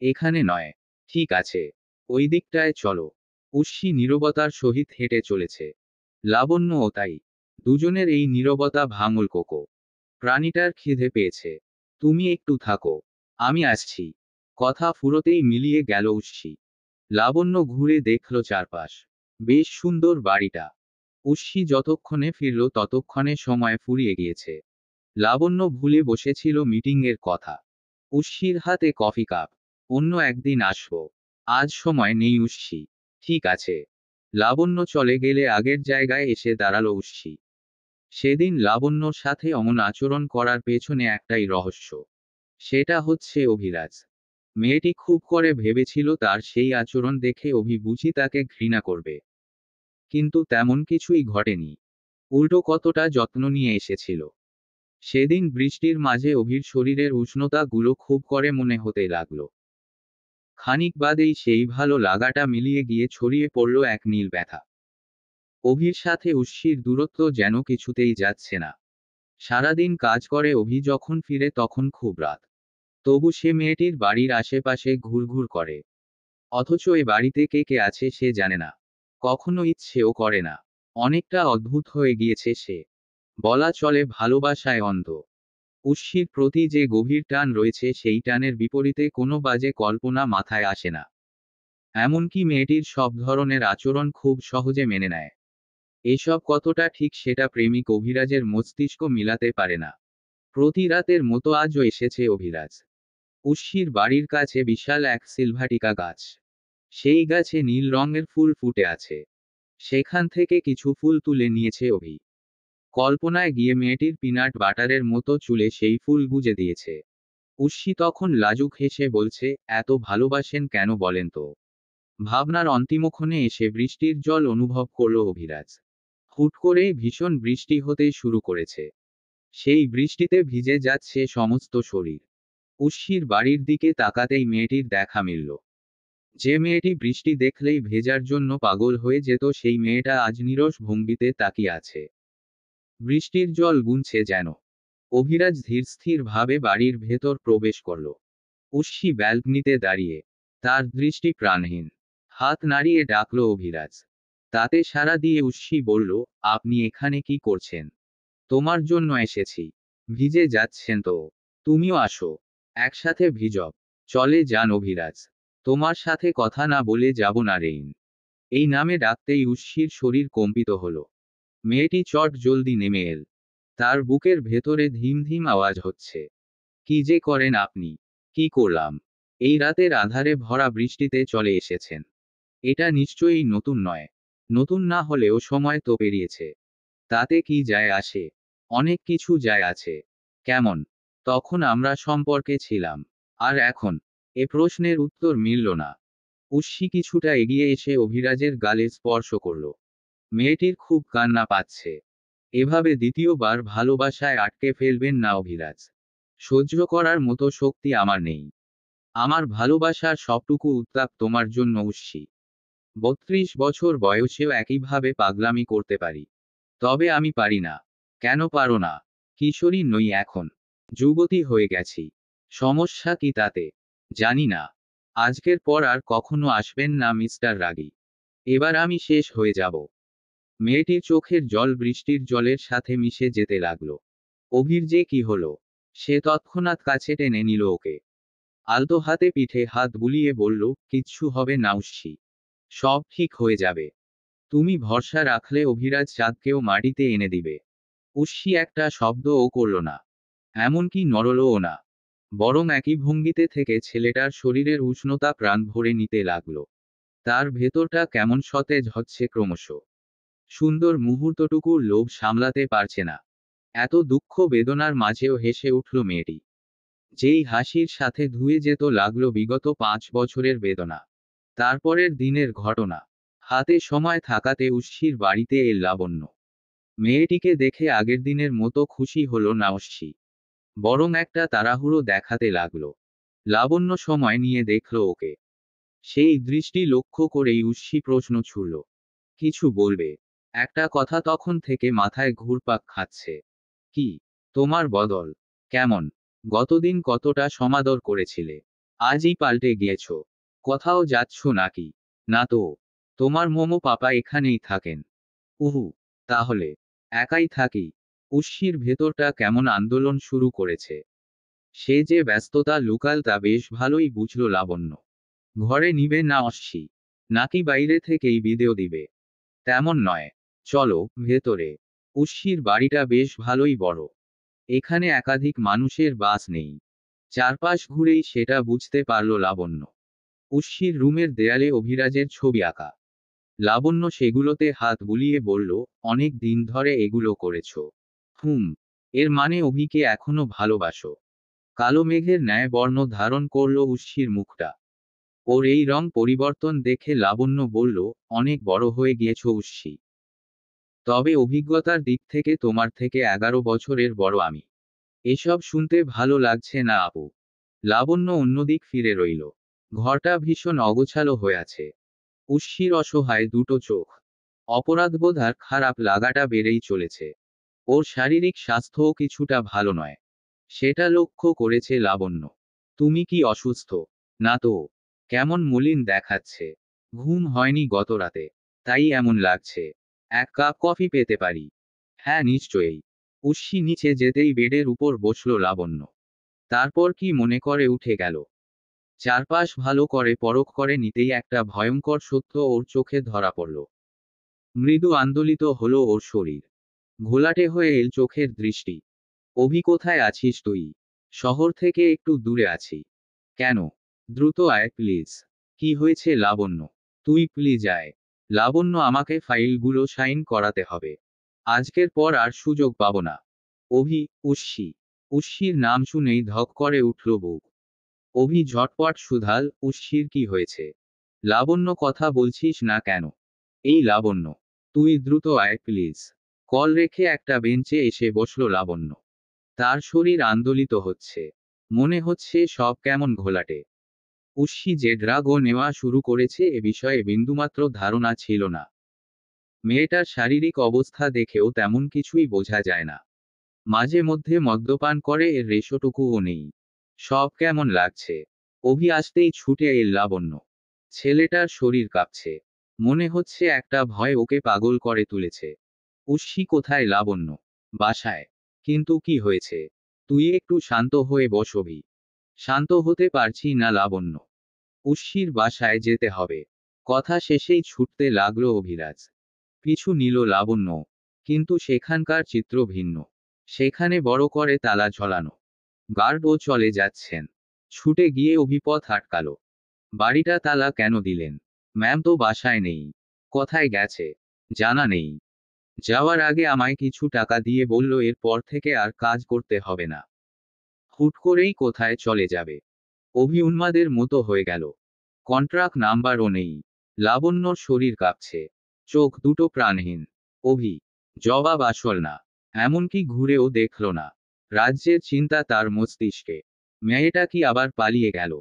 Speaker 1: এখানে নয়। ঠিক আছে। ওই দিকটায় চলো। উর্শি নীরবতার সহিত হেঁটে চলেছে। লাবণ্যও তাই। দুজনের এই নীরবতা ভাঙল কোকো। প্রাণীটার খিদে পেয়েছে। তুমি একটু থাকো। আমি আসছি। কথা ফুরোতেই মিলিয়ে গেল উর্শি। লাবণ্য ঘুরে দেখল চারপাশ। বেশ সুন্দর বাড়িটা। উর্ষি যতক্ষণে ফিরল ততক্ষণে সময় ফুরিয়ে গিয়েছে। লাবণ্য ভুলে বসেছিল মিটিংয়ের কথা। উর্ষির হাতে কফি কাপ। অন্য একদিন আসবো। আজ সময় নেই উর্ষি। ঠিক আছে। লাবণ্য চলে গেলে আগের জায়গায় এসে দাঁড়ালো উর্ষি। সেদিন লাবণ্যর সাথে অমন আচরণ করার পেছনে একটাই রহস্য। সেটা হচ্ছে অভিরাজ। মেয়েটি খুব করে ভেবেছিল তার সেই আচরণ দেখে অভি বুঝি তাকে ঘৃণা করবে। কিন্তু তেমন কিছুই ঘটেনি। উল্টো কতটা যত্ন নিয়ে এসেছিল। সেদিন বৃষ্টির মাঝে অভির শরীরের উষ্ণতা গুলো খুব করে মনে হতে লাগলো। খানিক বাদেই সেই ভালো লাগাটা মিলিয়ে গিয়ে ছড়িয়ে পড়ল এক নীল ব্যথা। অভির সাথে উর্ষির দূরত্ব যেন কিছুতেই যাচ্ছে না। সারাদিন কাজ করে অভি যখন ফিরে তখন খুব রাত। তবু সে মেয়েটির বাড়ির আশেপাশে ঘুরঘুর করে। অথচ এ বাড়িতে কে কে আছে সে জানে না। কখনো ইচ্ছেও করে না। অনেকটা অদ্ভুত হয়ে গিয়েছে সে। বলা চলে ভালোবাসায় অন্ধ। উর্ষির প্রতি যে গভীর টান রয়েছে সেই টানের বিপরীতে কোনো বাজে কল্পনা মাথায় আসে না। এমনকি মেয়েটির সব ধরনের আচরণ খুব সহজে মেনে নেয়। এসব কতটা ঠিক সেটা প্রেমিক অভিরাজের মস্তিষ্ক মিলাতে পারে না। প্রতি রাতের মতো আজও এসেছে অভিরাজ। উর্ষির বাড়ির কাছে বিশাল এক সিলভাটিকা গাছ। সেই গাছে নীল রঙের ফুল ফুটে আছে। সেখান থেকে কিছু ফুল তুলে নিয়েছে অভি। কল্পনায় গিয়ে মেয়েটির পিনাট বাটারের মতো চুলে সেই ফুল গুজে দিয়েছে। উর্ষি তখন লাজুক হেসে বলছে, এত ভালোবাসেন কেন বলেন তো? ভাবনার অন্তিমক্ষণে এসে বৃষ্টির জল অনুভব করল অভিরাজ। হুট করেই ভীষণ বৃষ্টি হতে শুরু করেছে। সেই বৃষ্টিতে ভিজে যাচ্ছে সমস্ত শরীর। উর্ষির বাড়ির দিকে তাকাতেই মেয়েটির দেখা মিলল। যে মেয়েটি বৃষ্টি দেখলেই ভেজার জন্য পাগল হয়ে যেত সেই মেয়েটা আজ নীরস ভঙ্গিতে তাকিয়ে আছে। বৃষ্টির জল গুনছে যেন। অভিরাজ ধীরস্থির ভাবে বাড়ির ভেতর প্রবেশ করল। উর্ষি ব্যালকনিতে দাঁড়িয়ে। তার দৃষ্টি প্রাণহীন। হাত নাড়িয়ে ডাকল অভিরাজ। তাতে সাড়া দিয়ে উর্ষি বলল, আপনি এখানে কি করছেন? তোমার জন্য এসেছি। ভিজে যাচ্ছেন তো? তুমিও আসো। একসাথে ভিজব। চলে যান অভিরাজ। তোমার সাথে কথা না বলে যাব না রেইন। এই নামে ডাকতেই উর্ষির শরীর কম্পিত হল। মেয়েটি চট জলদি নেমে এল। তার বুকের ভেতরে ধিম ধিম আওয়াজ হচ্ছে। কি যে করেন আপনি? কি করলাম? এই রাতের আধারে ভরা বৃষ্টিতে চলে এসেছেন। এটা নিশ্চয়ই নতুন নয়। নতুন না হলেও সময় তো পেরিয়েছে। তাতে কি যায় আসে? অনেক কিছু যায় আছে। কেমন? তখন আমরা সম্পর্কে ছিলাম। আর এখন? এ প্রশ্নের উত্তর মিলল না। উর্ষি কিছুটা এগিয়ে এসে অভিরাজের গালে স্পর্শ করল। মেয়েটির খুব কান্না পাচ্ছে। এভাবে দ্বিতীয়বার ভালোবাসায় আটকে ফেলবেন না অভিরাজ। সহ্য করার মতো শক্তি আমার নেই। আমার ভালোবাসার সবটুকু উত্তাপ তোমার জন্য উর্ষি। ৩২ বছর বয়সেও একইভাবে পাগলামি করতে পারি। তবে আমি পারি না। কেন পারো না? কিশোরী নই এখন। যুবতী হয়ে গেছি। সমস্যা কি তাতে? জানি না। আজকের পর আর কখনো আসবেন না মিস্টার রাগী। এবার আমি শেষ হয়ে যাব। মেয়েটির চোখের জল বৃষ্টির জলের সাথে মিশে যেতে লাগলো। অভির যে কি হলো? সে তৎক্ষণাৎ কাছে টেনে নিল ওকে। আলতো হাতে পিঠে হাত বুলিয়ে বলল, কিচ্ছু হবে না উর্ষি। সব ঠিক হয়ে যাবে। তুমি ভরসা রাখলে অভিরাজ চাঁদকেও মাটিতে এনে দিবে। উর্ষি একটা শব্দও করল না। এমনকি নড়লও না। বরং একই ভঙ্গিতে থেকে ছেলেটার শরীরের উষ্ণতা প্রাণ ভরে নিতে লাগলো। তার ভেতরটা কেমন সতেজ হচ্ছে ক্রমশ। সুন্দর মুহূর্তটুকুর লোভ সামলাতে পারছে না। এত দুঃখ বেদনার মাঝেও হেসে উঠল মেয়েটি। যেই হাসির সাথে ধুয়ে যেত লাগলো বিগত 5 বছরের বেদনা। তারপরের দিনের ঘটনা। হাতে সময় থাকাতে উর্ষির বাড়িতে এল লাবণ্য। মেয়েটিকে দেখে আগের দিনের মতো খুশি হলো না উর্ষি। বরং একটা তাড়াহুড়ো দেখাতে লাগলো। লাবণ্য সময় নিয়ে দেখল ওকে। সেই দৃষ্টি লক্ষ্য করেই উর্ষি প্রশ্ন ছুড়ল, কিছু বলবে? একটা কথা তখন থেকে মাথায় ঘুরপাক খাচ্ছে। কি? তোমার বদল? কেমন? গতদিন কতটা সমাদর করেছিলে। আজই পাল্টে গিয়েছ। কোথাও যাচ্ছ নাকি? না তো। তোমার মোমো পাপা এখানেই থাকেন। উহু। তাহলে? একাই থাকি। উর্ষির ভেতরটা কেমন আন্দোলন শুরু করেছে। সে যে ব্যস্ততা লুকাল তা বেশ ভালোই বুঝল লাবণ্য। ঘরে নিবে না উর্ষি। নাকি বাইরে থেকেই ভিডিও দিবে? তেমন নয়। চলো ভেতরে। উর্শির বাড়িটা বেশ ভালোই বড়। এখানে একাধিক মানুষের বাস নেই। চারপাশ ঘুরেই সেটা বুঝতে পারল লাবণ্য। উর্শির রুমের দেয়ালে অভিরাজের ছবি আঁকা। লাবণ্য সেগুলোতে হাত বুলিয়ে বলল, অনেক দিন ধরে এগুলো করেছ? হুম। এর মানে অভিকে এখনো ভালোবাসো? কালো মেঘের ন্যায় বর্ণ ধারণ করল উর্শির মুখটা। ওর এই রং পরিবর্তন দেখে লাবণ্য বলল, অনেক বড় হয়ে গিয়েছ উর্শি। তবে অভিজ্ঞতার দিক থেকে তোমার থেকে 11 বছরের বড় আমি। এসব শুনতে ভালো লাগছে না আপু। লাবণ্য অন্যদিক ফিরে রইল। ঘরটা ভীষণ অগোছালো হয়ে আছে। উর্শির অসহায় দুটো চোখ। অপরাধবোধ আর খারাপ লাগাটা বেড়েই চলেছে। ওর শারীরিক স্বাস্থ্যও কিছুটা ভালো নয়। সেটা লক্ষ্য করেছে লাবণ্য। তুমি কি অসুস্থ? না তো। কেমন মলিন দেখাচ্ছে। ঘুম হয়নি গত রাতে, তাই এমন লাগছে। এক কাপ কফি পেতে পারি? হ্যাঁ নিশ্চয়ই। উর্শি নিচে যেতেই বেডের উপর বসল লাবণ্য। তারপর কি মনে করে উঠে গেল। চারপাশ ভালো করে পরখ করে নিতেই একটা ভয়ঙ্কর সত্য ওর চোখে ধরা পড়ল। মৃদু আন্দোলিত হলো ওর শরীর। ঘোলাটে হয়ে এল চোখের দৃষ্টি। অভি কোথায় আছিস তুই? শহর থেকে একটু দূরে আছি। কেন? দ্রুত আয় প্লিজ। কি হয়েছে লাবণ্য? তুই প্লিজ আয়। লাবণ্য, আমাকে ফাইলগুলো সাইন করাতে হবে। আজকের পর আর সুযোগ পাবো না। অভি, উর্শি। উর্শির নাম শুনেই ধক করে উঠল বুক। অভি ঝটপট শুধাল, উর্শির কি হয়েছে? লাবণ্য, কথা বলছিস না কেন? এই লাবণ্য, তুই দ্রুত আয় প্লিজ। কল রেখে একটা বেঞ্চে এসে বসল লাবণ্য। তার শরীর আন্দোলিত হচ্ছে। মনে হচ্ছে সব কেমন ঘোলাটে। উর্শি যে ড্রাগও নেওয়া শুরু করেছে এ বিষয়ে বিন্দুমাত্র ধারণা ছিল না। মেয়েটার শারীরিক অবস্থা দেখেও তেমন কিছুই বোঝা যায় না। মাঝে মধ্যে মদ্যপান করে, এর রেশটুকুও নেই। সব কেমন লাগছে। অভি আসতেই ছুটে এল লাবণ্য। ছেলেটার শরীর কাঁপছে। মনে হচ্ছে একটা ভয় ওকে পাগল করে তুলেছে। উর্শি কোথায়? লাবণ্য, বাসায়। কিন্তু কি হয়েছে? তুই একটু শান্ত হয়ে বস অভি। শান্ত হতে পারছি না লাবণ্য। উর্শির বাসায় যেতে হবে। কথা শেষেই ছুটতে লাগলো অভিরাজ। পিছু নিল লাবণ্য। কিন্তু সেখানকার চিত্র ভিন্ন। সেখানে বড় করে তালা ঝোলানো। গার্ডও চলে যাচ্ছেন। ছুটে গিয়ে অভিপথ আটকালো। বাড়িটা তালা কেন দিলেন? ম্যাম তো বাসায় নেই। কোথায় গেছে? জানা নেই। যাওয়ার আগে আমায় কিছু টাকা দিয়ে বলল এরপর থেকে আর কাজ করতে হবে না। হুট করেই কোথায় চলে যাবে? অভি উন্মাদের মতো হয়ে গেল। কন্ট্রাক্ট নাম্বারও নেই। লাবণ্যর শরীর কাঁপছে। চোখ দুটো প্রাণহীন। অভি, জবাব আসল না। এমনকি ঘুরেও দেখল না। রাজ্যের চিন্তা তার মস্তিষ্কে। মেয়েটা কি আবার পালিয়ে গেল?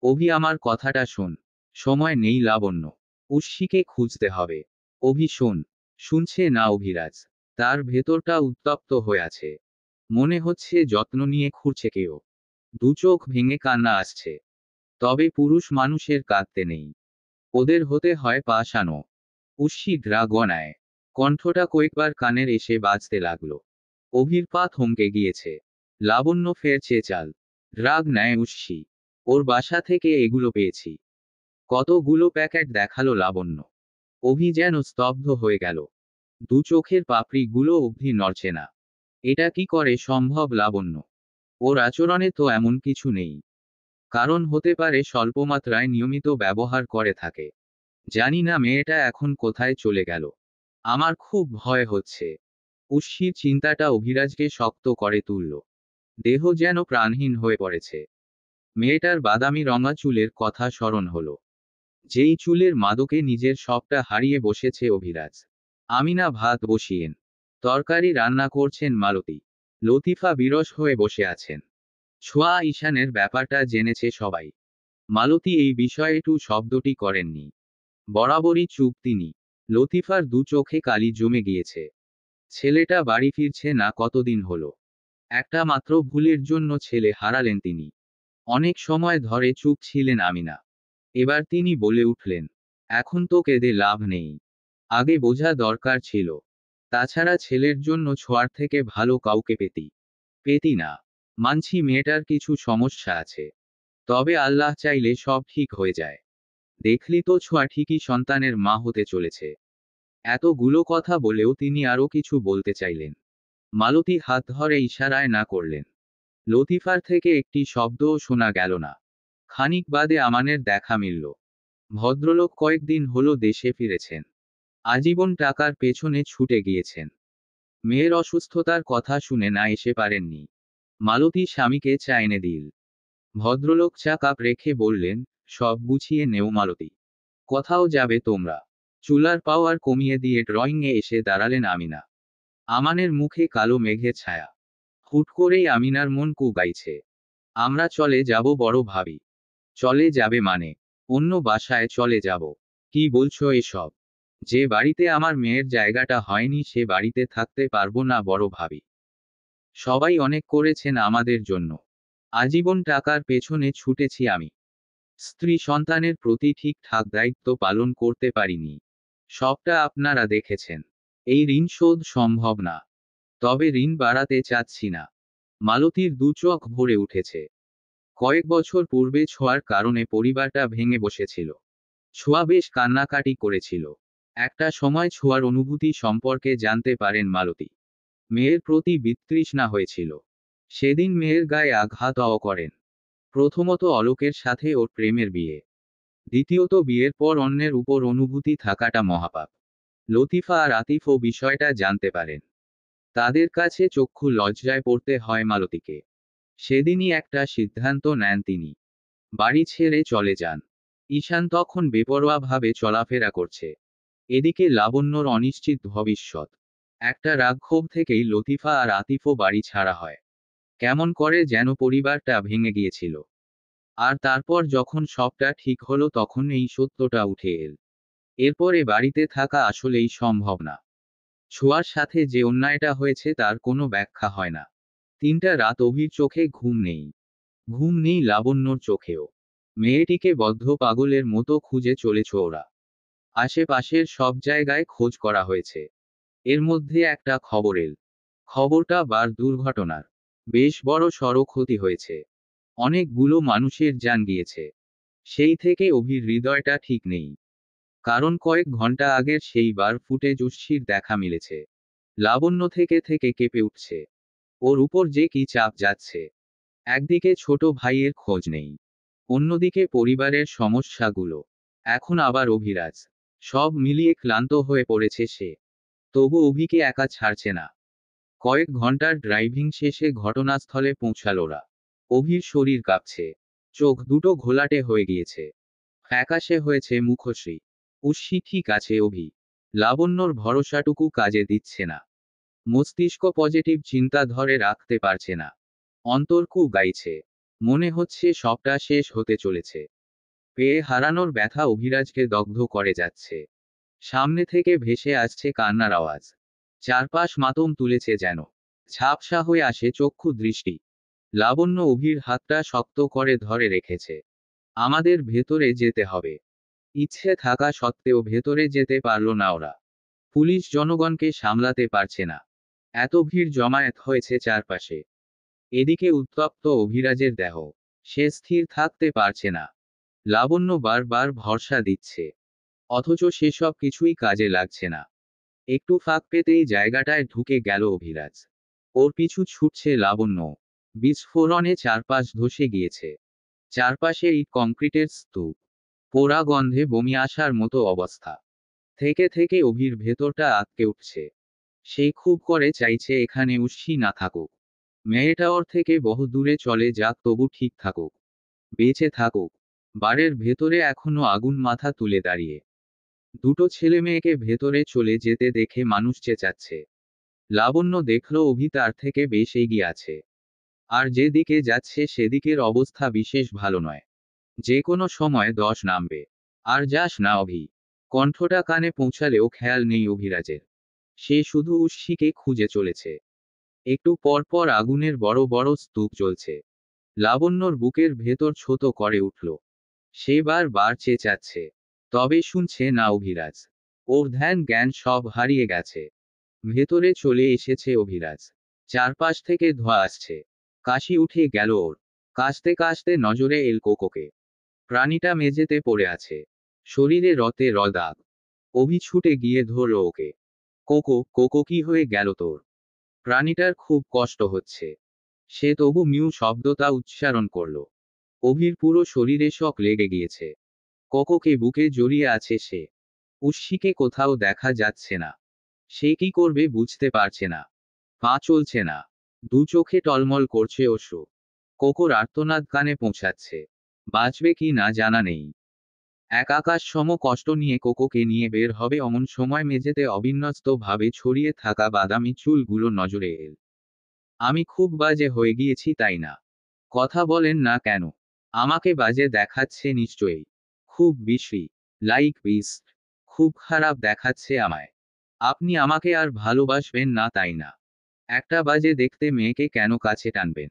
Speaker 1: অভি, আমার কথাটা শোন। সময় নেই লাবণ্য। উর্শিকে খুঁজতে হবে। অভি শোন। শুনছে না অভিরাজ। তার ভেতরটা উত্তপ্ত হয়ে আছে। মনে হচ্ছে যত্ন নিয়ে খুঁড়ছে কেউ। দু চোখ ভেঙে কান্না আসছে। তবে পুরুষ মানুষের কাঁদতে নেই। ওদের হতে হয় পাষাণও। উর্শি ড্রাগ নেয়। কণ্ঠটা কয়েকবার কানের এসে বাজতে লাগলো। অভির পা থমকে গিয়েছে। লাবণ্য ফের চেঁচাল। ড্রাগ নেয় উর্শি? ওর বাসা থেকে এগুলো পেয়েছি। কতগুলো প্যাকেট দেখালো লাবণ্য। অভি যেন স্তব্ধ হয়ে গেল। দু চোখের পাপড়িগুলো অবধি নড়ছে না। এটা কি করে সম্ভব লাবণ্য? ওর আচরণে তো এমন কিছু নেই। কারণ হতে পারে স্বল্পমাত্রায় নিয়মিত ব্যবহার করে থাকে। জানি না মেয়েটা এখন কোথায় চলে গেল। আমার খুব ভয় হচ্ছে। উর্শির চিন্তাটা অভিরাজকে শক্ত করে তুলল। দেহ যেন প্রাণহীন হয়ে পড়েছে। মেয়েটার বাদামি রঙা চুলের কথা স্মরণ হলো। যেই চুলের মাদকে নিজের সবটা হারিয়ে বসেছে অভিরাজ। আমিনা ভাত বসিয়েন। তরকারি রান্না করছেন মালতী। লতিফা বিরস হয়ে বসে আছেন। ছোঁয়া ঈশানের ব্যাপারটা জেনেছে সবাই। মালতী এই বিষয়ে টু শব্দটি করেননি। বরাবরই চুপ তিনি। লতিফার দু চোখে কালি জমে গিয়েছে। ছেলেটা বাড়ি ফিরছে না কতদিন হলো। একটা মাত্র ভুলের জন্য ছেলে হারালেন তিনি। অনেক সময় ধরে চুপ ছিলেন আমিনা। এবার তিনি বলে উঠলেন, এখন তো কেঁদে লাভ নেই। আগে বোঝা দরকার ছিল। তাছাড়া ছেলের জন্য ছোঁয়ার থেকে ভালো কাউকে পেতি না। মানছি মেয়েটার কিছু সমস্যা আছে। তবে আল্লাহ চাইলে সব ঠিক হয়ে যায়। দেখলি তো ছোঁয়া ঠিকই সন্তানের মা হতে চলেছে। এতগুলো কথা বলেও তিনি আরো কিছু বলতে চাইলেন। মালতী হাত ধরে ইশারায় না করলেন। লতিফার থেকে একটি শব্দও শোনা গেল না। খানিক বাদে আমানের দেখা মিলল। ভদ্রলোক কয়েকদিন হলো দেশে ফিরেছেন। আজীবন টাকার পেছনে ছুটে গিয়েছেন। মেয়ের অসুস্থতার কথা শুনে না এসে পারেননি। মালতী স্বামীকে চা এনে দিল। ভদ্রলোক চা কাপ রেখে বললেন, সব গুছিয়ে নেও মালতী। কোথাও যাবে তোমরা? চুলার পাওয়ার কমিয়ে দিয়ে ড্রয়িংয়ে এসে দাঁড়ালেন আমিনা। আমানের মুখে কালো মেঘের ছায়া। হুট করেই আমিনার মন কু গাইছে। আমরা চলে যাব বড় ভাবি। চলে যাবে মানে? অন্য বাসায় চলে যাব। কি বলছো এসব? যে বাড়িতে আমার মেয়ের জায়গাটা হয়নি সে বাড়িতে থাকতে পারবো না বড় ভাবি। সবাই অনেক করেছেন আমাদের জন্য। আজীবন টাকার পেছনে ছুটেছি আমি। স্ত্রী সন্তানের প্রতি ঠিকঠাক দায়িত্ব পালন করতে পারিনি। সবটা আপনারা দেখেছেন। এই ঋণ শোধ সম্ভব না। তবে ঋণ বাড়াতে চাচ্ছি না। মালতীর দু চোখ ভরে উঠেছে। কয়েক বছর পূর্বে ছোঁয়ার কারণে পরিবারটা ভেঙে বসেছিল। ছোঁয়া বেশ কান্নাকাটি করেছিল। একটা সময় ছোঁয়ার অনুভূতি সম্পর্কে জানতে পারেন মালতী। মেয়ের প্রতি বিতৃষ্ণা হয়েছিল। সেদিন মেয়ের গায়ে আঘাতও করেন। প্রথমত অলোকের সাথে ওর প্রেমের বিয়ে। দ্বিতীয়ত বিয়ের পর অন্যের উপর অনুভূতি থাকাটা মহাপাপ। লতিফা আর আতিফও বিষয়টা জানতে পারেন। তাদের কাছে চক্ষু লজ্জায় পড়তে হয় মালতীকে। সেদিনই একটা সিদ্ধান্ত নেন তিনি। বাড়ি ছেড়ে চলে যান। ঈশান তখন বেপরোয়াভাবে চলাফেরা করছে। এদিকে লাবণ্যর অনিশ্চিত ভবিষ্যৎ। একটা রাগক্ষোভ থেকেই লতিফা আর আতিফও বাড়ি ছাড়া হয়। কেমন করে যেন পরিবারটা ভেঙে গিয়েছিল। আর তারপর যখন সবটা ঠিক হলো তখন এই সত্যটা উঠে এল। এরপরে বাড়িতে থাকা আসলেই সম্ভব না। ছোঁয়ার সাথে যে অন্যায়টা হয়েছে তার কোনো ব্যাখ্যা হয় না। 3টা রাত অভির চোখে ঘুম নেই। ঘুম নেই লাবণ্যর চোখেও। মেয়েটিকে বদ্ধ পাগলের মতো খুঁজে চলেছ ওরা। আশেপাশের সব জায়গায় খোঁজ করা হয়েছে। এর মধ্যে একটা খবর এল। খবরটা বার দুর্ঘটনার। বেশ বড় সড় ক্ষতি হয়েছে। অনেকগুলো মানুষের জান গিয়েছে। সেই থেকে অভির হৃদয়টা ঠিক নেই। কারণ কয়েক ঘন্টা আগের সেই বার ফুটেজ উৎসির দেখা মিলেছে। লাবণ্য থেকে থেকে কেঁপে উঠছে। ওর উপর যে কি চাপ যাচ্ছে। একদিকে ছোট ভাইয়ের খোঁজ নেই। অন্যদিকে পরিবারের সমস্যাগুলো। এখন আবার অভিরাজ। সব মিলিয়ে ক্লান্ত হয়ে পড়েছে সে। তবু অভিকে একা ছাড়ছে না। কয়েক ঘন্টার ড্রাইভিং শেষে ঘটনাস্থলে পৌঁছাল ওরা। অভির শরীর কাঁপছে। চোখ দুটো ঘোলাটে হয়ে গিয়েছে। ফ্যাকাশে হয়েছে মুখশ্রী। উষ্ণি ঠিক আছে অভি। লাবণ্যর ভরসাটুকু কাজে দিচ্ছে না। মস্তিষ্ক পজিটিভ চিন্তা ধরে রাখতে পারছে না। অন্তর্কু গাইছে। মনে হচ্ছে সবটা শেষ হতে চলেছে। পেয়ে হারানোর ব্যথা অভিরাজকে দগ্ধ করে যাচ্ছে। সামনে থেকে ভেসে আসছে কান্নার আওয়াজ। চারপাশ মাতম তুলেছে যেন। ঝাপসা হয়ে আসে চক্ষু দৃষ্টি। লাবণ্য অভির হাতটা শক্ত করে ধরে রেখেছে। আমাদের ভেতরে যেতে হবে। ইচ্ছে থাকা সত্ত্বেও ভেতরে যেতে পারল না ওরা। পুলিশ জনগণকে সামলাতে পারছে না। এত ভিড় জমায়েত হয়েছে চারপাশে। এদিকে উত্তপ্ত অভিরাজের দেহ। সে স্থির থাকতে পারছে না। লাবণ্য বারবার ভরসা দিচ্ছে। অথচ সেসব কিছুই কাজে লাগছে না। একটু ফাঁক পেতেই জায়গাটায় ঢুকে গেল অভিরাজ। ওর পিছু ছুটছে লাবণ্য। বিস্ফোরণে চারপাশ ধসে গিয়েছে। চারপাশে ইট কংক্রিটের স্তূপ। পোড়া গন্ধে বমি আসার মতো অবস্থা। থেকে থেকে অভির ভেতরটা আঁতকে উঠছে। সে খুব করে চাইছে এখানে উষ্ণি না থাকুক। মেয়েটা ওর থেকে বহু দূরে চলে যাক তবু ঠিক থাকুক। বেঁচে থাকুক। বাড়ির ভেতরে এখনো আগুন মাথা তুলে দাঁড়িয়ে। দুটো ছেলে মেয়েকে ভেতরে চলে যেতে দেখে মানুষ চেঁচাচ্ছে। লাবণ্য দেখল অভি তার থেকে বেশ এগিয়ে আছে। আর যেদিকে যাচ্ছে সেদিকের অবস্থা বিশেষ ভালো নয়। যে কোনো সময় 10 নামবে। আর যাস না অভি। কণ্ঠটা কানে পৌঁছালেও খেয়াল নেই অভিরাজের। সে শুধু উষ্ণিকে খুঁজে চলেছে। একটু পর পর আগুনের বড় বড় স্তূপ জ্বলছে। লাবণ্যর বুকের ভেতর ছোট করে উঠল। সে বার চেঁচাচ্ছে। তবে শুনছে না অভিরাজ। ওর ধ্যান জ্ঞান সব হারিয়ে গেছে। ভেতরে চলে এসেছে অভিরাজ। চারপাশ থেকে ধোঁয়া আসছে। কাশি উঠে গেল ওর। কাশতে কাশতে নজরে এল কোকোকে। প্রাণীটা মেঝেতে পড়ে আছে। শরীরে রতে দাগ। অভি ছুটে গিয়ে ধরল ওকে। কোকো, কোকো কি হয়ে গেল তোর? প্রাণীটার খুব কষ্ট হচ্ছে। সে তবু মিউ শব্দটা উচ্চারণ করল। অভির পুরো শরীরে শক লেগে গিয়েছে। কোকোকে বুকে জড়িয়ে আছে সে। উশ্শিকে কোথাও দেখা যাচ্ছে না। সে কি করবে বুঝতে পারছে না। পা চলছে না। দু চোখে টলমল করছে অশ্রু। কোকোর আর্তনাদ কানে পৌঁছাচ্ছে। বাঁচবে কি না জানা নেই। এক আকাশ সম কষ্ট নিয়ে কোকোকে নিয়ে বের হবে অমন সময় মেঝেতে অবিন্যস্ত ভাবে ছড়িয়ে থাকা বাদামি চুলগুলো নজরে এল। আমি খুব বাজে হয়ে গিয়েছি তাই না? কথা বলেন না কেন? আমাকে বাজে দেখাচ্ছে নিশ্চয়ই। খুব বিশ্রী। Like beast. খুব খারাপ দেখাচ্ছে আমায়। আপনি আমাকে আর ভালোবাসবেন না তাই না? একটা বাজে দেখতে মেয়েকে কেন কাছে টানবেন?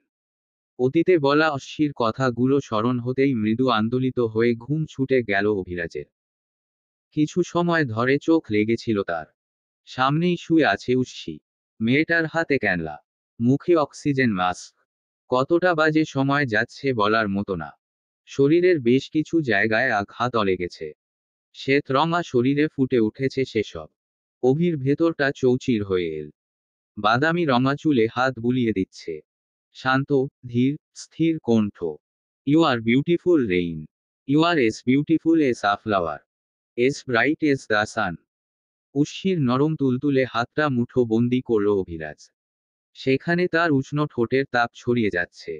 Speaker 1: অতীতে বলা অশ্লীল কথাগুলো স্মরণ হতেই মৃদু আন্দোলিত হয়ে ঘুম ছুটে গেল অভিরাজের। কিছু সময় ধরে চোখ লেগেছিল তার। সামনেই শুয়ে আছে উশ্শি। মেয়েটার হাতে ক্যানলা। মুখে অক্সিজেন মাস্ক। কতটা বাজে সময় যাচ্ছে বলার মতো না। শরীরের বেশ কিছু জায়গায় আঘাত লেগেছে। শ্বেত রঙা শরীরে ফুটে উঠেছে সেসব। অভির ভেতরটা চৌচির হয়ে এল। বাদামি রঙা চুলে হাত বুলিয়ে দিচ্ছে। শান্ত, ধীর, স্থির কণ্ঠ। You are beautiful rain. You are as beautiful as a flower. As bright as the sun. উশ্শির নরম তুলতুলে হাতটা মুঠো বন্দি করল অভিরাজ। সেখানে তার উষ্ণ ঠোঁটের তাপ ছড়িয়ে যাচ্ছে।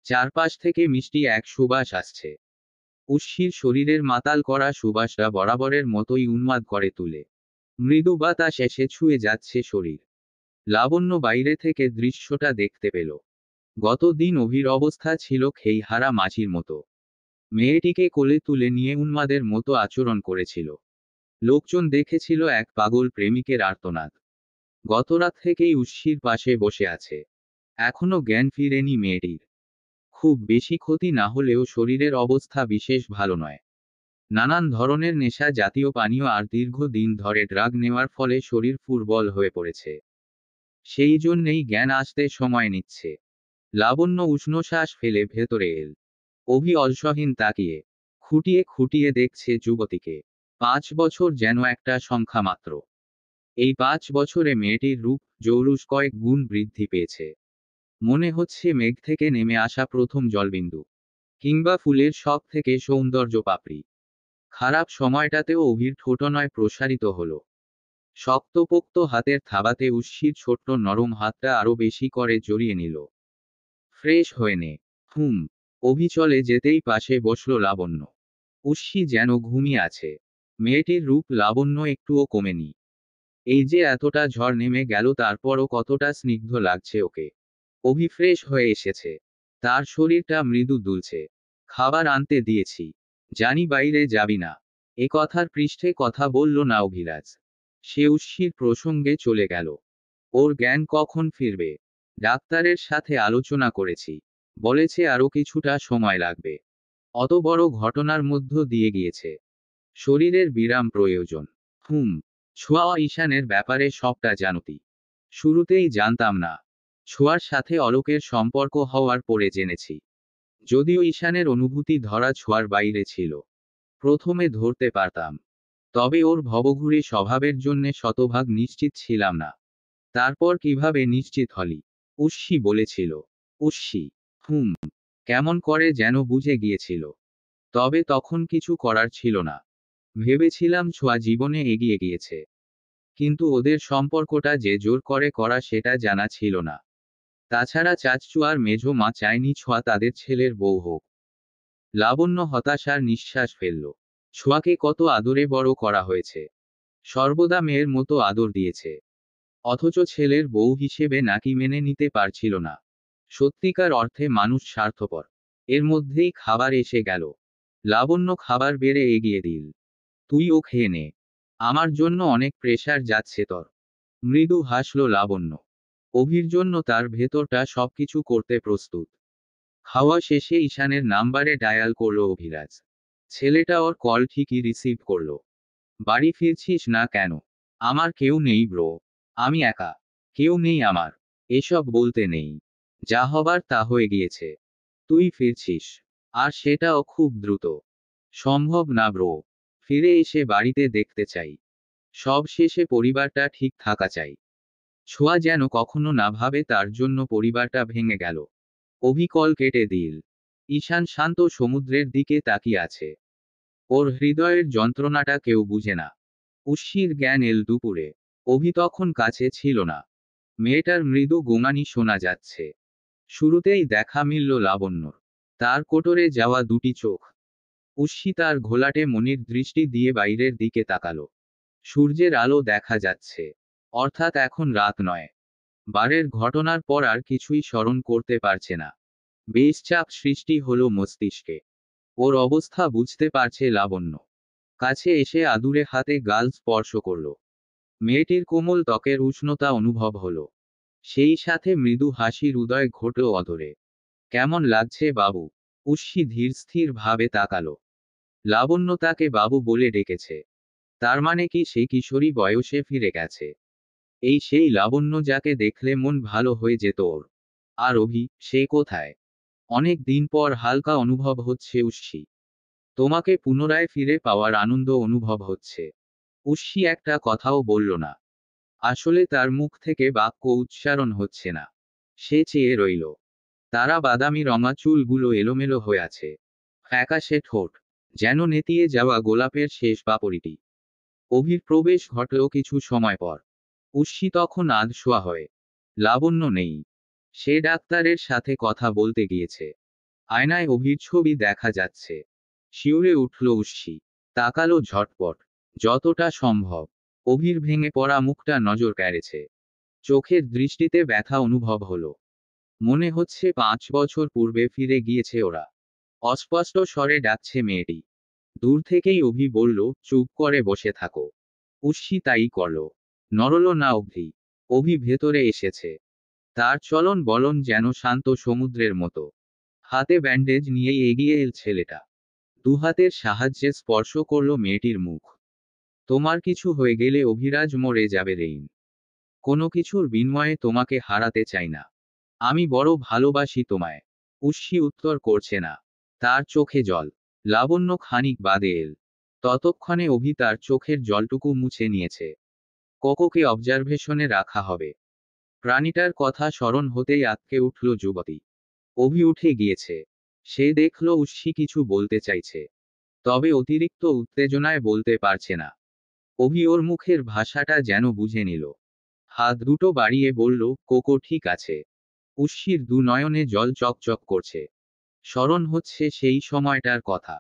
Speaker 1: চারপাশ থেকে মিষ্টি এক সুবাস আসছে। উশ্শির শরীরের মাতাল করা সুবাসটা বরাবরের মতোই উন্মাদ করে তুলে। মৃদু বাতাস এসে ছুঁয়ে যাচ্ছে শরীর। লাবণ্য বাইরে থেকে দৃশ্যটা দেখতে পেল। গতদিন অভির অবস্থা ছিল খেইহারা মাছির মতো। মেয়েটিকে কোলে তুলে নিয়ে উন্মাদের মতো আচরণ করেছিল। লোকজন দেখেছিল এক পাগল প্রেমিকের আর্তনাদ। গতরাত থেকেই উশ্শির পাশে বসে আছে। এখনো জ্ঞান ফিরেনি মেয়েটির। খুব বেশি ক্ষতি না হলেও শরীরের অবস্থা বিশেষ ভালো নয়। নানান ধরনের নেশা জাতীয় পানীয় আর দীর্ঘদিন ধরে ড্রাগ নেওয়ার ফলে শরীর দুর্বল হয়ে পড়েছে। সেই জন্যেই জ্ঞান আসতে সময় নিচ্ছে। লাবণ্য উষ্ণশ্বাস ফেলে ভেতরে এল। অভি অলসহীন তাকিয়ে খুঁটিয়ে খুঁটিয়ে দেখছে যুবতীকে। 5 বছর যেন একটা সংখ্যা মাত্র। এই 5 বছরে মেয়েটির রূপ জৌলুস কয়েক গুণ বৃদ্ধি পেয়েছে। মনে হচ্ছে মেঘ থেকে নেমে আসা প্রথম জলবিন্দু। কিংবা ফুলের শখ থেকে সৌন্দর্য পাপড়ি। খারাপ সময়টাতেও অভির ঠোঁটনয় প্রসারিত হলো। শক্তপোক্ত হাতের থাবাতে উশ্শির ছোট্ট নরম হাতটা আরো বেশি করে জড়িয়ে নিল। ফ্রেশ হয়ে নে। হুম। অভি চলে যেতেই পাশে বসল লাবণ্য। উশ্শি যেন ঘুমিয়ে আছে। মেয়েটির রূপ লাবণ্য একটুও কমেনি। এই যে এতটা ঝড় নেমে গেল তারপরও কতটা স্নিগ্ধ লাগছে ওকে। অভি ফ্রেশ হয়ে এসেছে। তার শরীরটা মৃদু দুলছে। খাবার আনতে দিয়েছি। জানি বাইরে যাবি না। এ কথার পৃষ্ঠে কথা বলল না অভিরাজ। সে উশ্শির প্রসঙ্গে চলে গেল। ওর জ্ঞান কখন ফিরবে? ডাক্তারের সাথে আলোচনা করেছি। বলেছে আরো কিছুটা সময় লাগবে। অত বড় ঘটনার মধ্য দিয়ে গিয়েছে। শরীরের বিরাম প্রয়োজন। হুম। ছোঁয়া ঈশানের ব্যাপারে সবটা জানতি। শুরুতেই জানতাম না। ছোঁয়ার সাথে অলোকের সম্পর্ক হওয়ার পরে জেনেছি। যদিও ঈশানের অনুভূতি ধরা ছোঁয়ার বাইরে ছিল। প্রথমে ধরতে পারতাম। তবে ওর ভবঘুরে স্বভাবের জন্যে শতভাগ নিশ্চিত ছিলাম না। তারপর কিভাবে নিশ্চিত হলি? উশ্শি বলেছিল। উশ্শি। হুম। কেমন করে যেন বুঝে গিয়েছিল। তবে তখন কিছু করার ছিল না। ভেবেছিলাম ছোঁয়া জীবনে এগিয়ে গিয়েছে। কিন্তু ওদের সম্পর্কটা যে জোর করে করা সেটা জানা ছিল না। তাছাড়া চাচু আর মেঝো মা চায়নি ছোঁয়া তাদের ছেলের বউ হোক। লাবণ্য হতাশার নিঃশ্বাস ফেলল। ছোঁয়াকে কত আদরে বড় করা হয়েছে। সর্বদা মেয়ের মতো আদর দিয়েছে। অথচ ছেলের বউ হিসেবে নাকি মেনে নিতে পারছিল না। সত্যিকার অর্থে মানুষ স্বার্থপর। এর মধ্যেই খাবার এসে গেল। লাবণ্য খাবার বেড়ে এগিয়ে দিল। তুইও খেয়ে নে। আমার জন্য অনেক প্রেসার যাচ্ছে তোর। মৃদু হাসল লাবণ্য। অভির জন্য তার ভেতরটা সবকিছু করতে প্রস্তুত। খাওয়া শেষে ঈশানের নাম্বারে ডায়াল করল অভিরাজ। ছেলেটা ওর কল ঠিকই রিসিভ করল। বাড়ি ফিরছিস না কেন? আমার কেউ নেই ব্রো। আমি একা। কেউ নেই আমার। এসব বলতে নেই। যা হবার তা হয়ে গিয়েছে। তুই ফিরছিস। আর সেটাও খুব দ্রুত। সম্ভব না ব্রো। ফিরে এসে বাড়িতে দেখতে চাই। সব শেষে পরিবারটা ঠিক থাকা চাই। ছোঁয়া যেন কখনো না ভাবে তার জন্য পরিবারটা ভেঙে গেল। অভি কল কেটে দিল। ঈশান শান্ত সমুদ্রের দিকে তাকিয়ে আছে। ওর হৃদয়ের যন্ত্রণাটা কেউ বুঝে না। উষ্ণির জ্ঞান এল দুপুরে। অভি তখন কাছে ছিল না। মেয়েটার মৃদু গোঙানি শোনা যাচ্ছে। শুরুতেই দেখা মিলল লাবণ্যর। তার কোটরে যাওয়া দুটি চোখ। উষ্ণি তার ঘোলাটে মনির দৃষ্টি দিয়ে বাইরের দিকে তাকালো। সূর্যের আলো দেখা যাচ্ছে। অর্থাৎ এখন রাত নয়। বারের ঘটনার পর আর কিছুই স্মরণ করতে পারছে না। বেশ চাপ সৃষ্টি হলো মস্তিষ্কে। ওর অবস্থা বুঝতে পারছে লাবণ্য। কাছে এসে আদুরে হাতে গাল স্পর্শ করল। মেয়েটির কোমল ত্বকের উষ্ণতা অনুভব হলো। সেই সাথে মৃদু হাসির উদয় ঘটল অধরে। কেমন লাগছে বাবু? উষ্ণি ধীর স্থির ভাবে তাকালো। লাবণ্য তাকে বাবু বলে ডেকেছে। তার মানে কি সে কিশোরী বয়সে ফিরে গেছে? এই সেই লাবণ্য যাকে দেখলে মন ভালো হয়ে যেত ওর। আর অভি, সে কোথায়? অনেক দিন পর হালকা অনুভব হচ্ছে উষ্ণি। তোমাকে পুনরায় ফিরে পাওয়ার আনন্দ অনুভব হচ্ছে। উষ্ণি একটা কথাও বলল না। আসলে তার মুখ থেকে বাক্য উচ্চারণ হচ্ছে না। সে চেয়ে রইল। তারা বাদামি রঙা চুলগুলো এলোমেলো হয়ে আছে। ফ্যাকাশে ঠোঁট। যেন নেতিয়ে যাওয়া গোলাপের শেষ পাপড়িটি। অভির প্রবেশ ঘটল কিছু সময় পর। উষ্ণি তখন আধশোয়া হয়ে। লাবণ্য নেই। সে ডাক্তারের সাথে কথা বলতে গিয়েছে। আয়নায় অভির ছবি দেখা যাচ্ছে। শিউরে উঠল উষ্ণি। তাকালো ঝটপট। যতটা সম্ভব। অভির ভেঙে পড়া মুখটা নজর কেড়েছে। চোখের দৃষ্টিতে ব্যথা অনুভব হলো। মনে হচ্ছে 5 বছর পূর্বে ফিরে গিয়েছে ওরা। অস্পষ্ট স্বরে ডাকছে মেয়েটি। দূর থেকেই অভি বলল, চুপ করে বসে থাকো। উষ্ণি তাই করল। নড়ল না অভি। অভি ভেতরে এসেছে। তার চলন বলন যেন শান্ত সমুদ্রের মতো। হাতে ব্যান্ডেজ নিয়েই এগিয়ে এল ছেলেটা। দুহাতের সাহায্যে স্পর্শ করল মেয়েটির মুখ। তোমার কিছু হয়ে গেলে অভিরাজ মরে যাবে রেইন। কোনো কিছুর বিনিময়ে তোমাকে হারাতে চাই না। আমি বড় ভালোবাসি তোমায়। উষ্ণি উত্তর করছে না। তার চোখে জল। লাবণ্য খানিক বাদে এল। ততক্ষণে অভি তার চোখের জলটুকু মুছে নিয়েছে। কোকোকে অবজারভেশনে রাখা হবে। প্রাণীটার কথা স্মরণ হতেই আঁতকে উঠল যুবতী। অভি উঠে গিয়েছে। সে দেখল উষ্ণি কিছু বলতে চাইছে। তবে অতিরিক্ত উত্তেজনায় বলতে পারছে না। অভি ওর মুখের ভাষাটা যেন বুঝে নিল। হাত দুটো বাড়িয়ে বলল, কোকো ঠিক আছে। উষ্ণির দু নয়নে জল চকচক করছে। স্মরণ হচ্ছে সেই সময়টার কথা।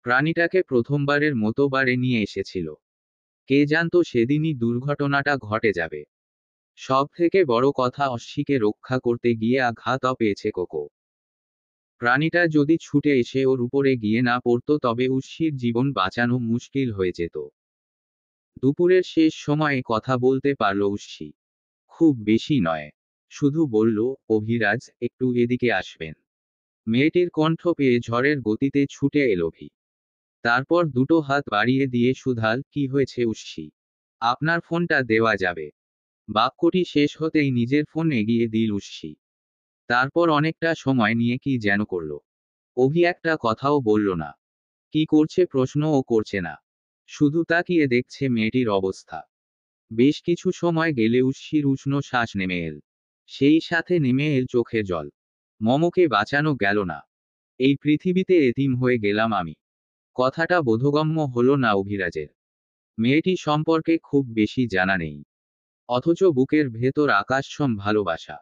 Speaker 1: প্রাণীটাকে প্রথমবারের মতো বারে নিয়ে এসেছিল। কে জানতো সেদিনই দুর্ঘটনাটা ঘটে যাবে। সব থেকে বড় কথা, অশ্বিকে রক্ষা করতে গিয়ে আঘাত পেয়েছে কোকো। প্রাণীটা যদি ছুটে এসে ওর উপরে গিয়ে না পড়তো তবে উষ্ণির জীবন বাঁচানো মুশকিল হয়ে যেত। দুপুরের শেষ সময়ে কথা বলতে পারল উষ্ণি। খুব বেশি নয়। শুধু বলল, অভিরাজ, একটু এদিকে আসবেন। মেয়েটির কণ্ঠ পেয়ে ঝড়ের গতিতে ছুটে এল অভি। তারপর দুটো হাত বাড়িয়ে দিয়ে শুধাল, কি হয়েছে উষ্ণি? আপনার ফোনটা দেওয়া যাবে? বাক্যটি শেষ হতেই নিজের ফোন এগিয়ে দিল উষ্ণি। তারপর অনেকটা সময় নিয়ে কি যেন করল। অভি একটা কথাও বলল না। কি করছে প্রশ্নও করছে না। শুধু তাকিয়ে দেখছে মেয়েটির অবস্থা। বেশ কিছু সময় গেলে উষ্ণির উষ্ণ শ্বাস নেমে এল। সেই সাথে নেমে এল চোখে জল। মমকে বাঁচানো গেল না। এই পৃথিবীতে এতিম হয়ে গেলাম আমি। কথাটা বোধগম্য হলো না অভিরাজের। মেয়েটি সম্পর্কে খুব বেশি জানা নেই। অথচ বুকের ভেতর আকাশসম ভালোবাসা।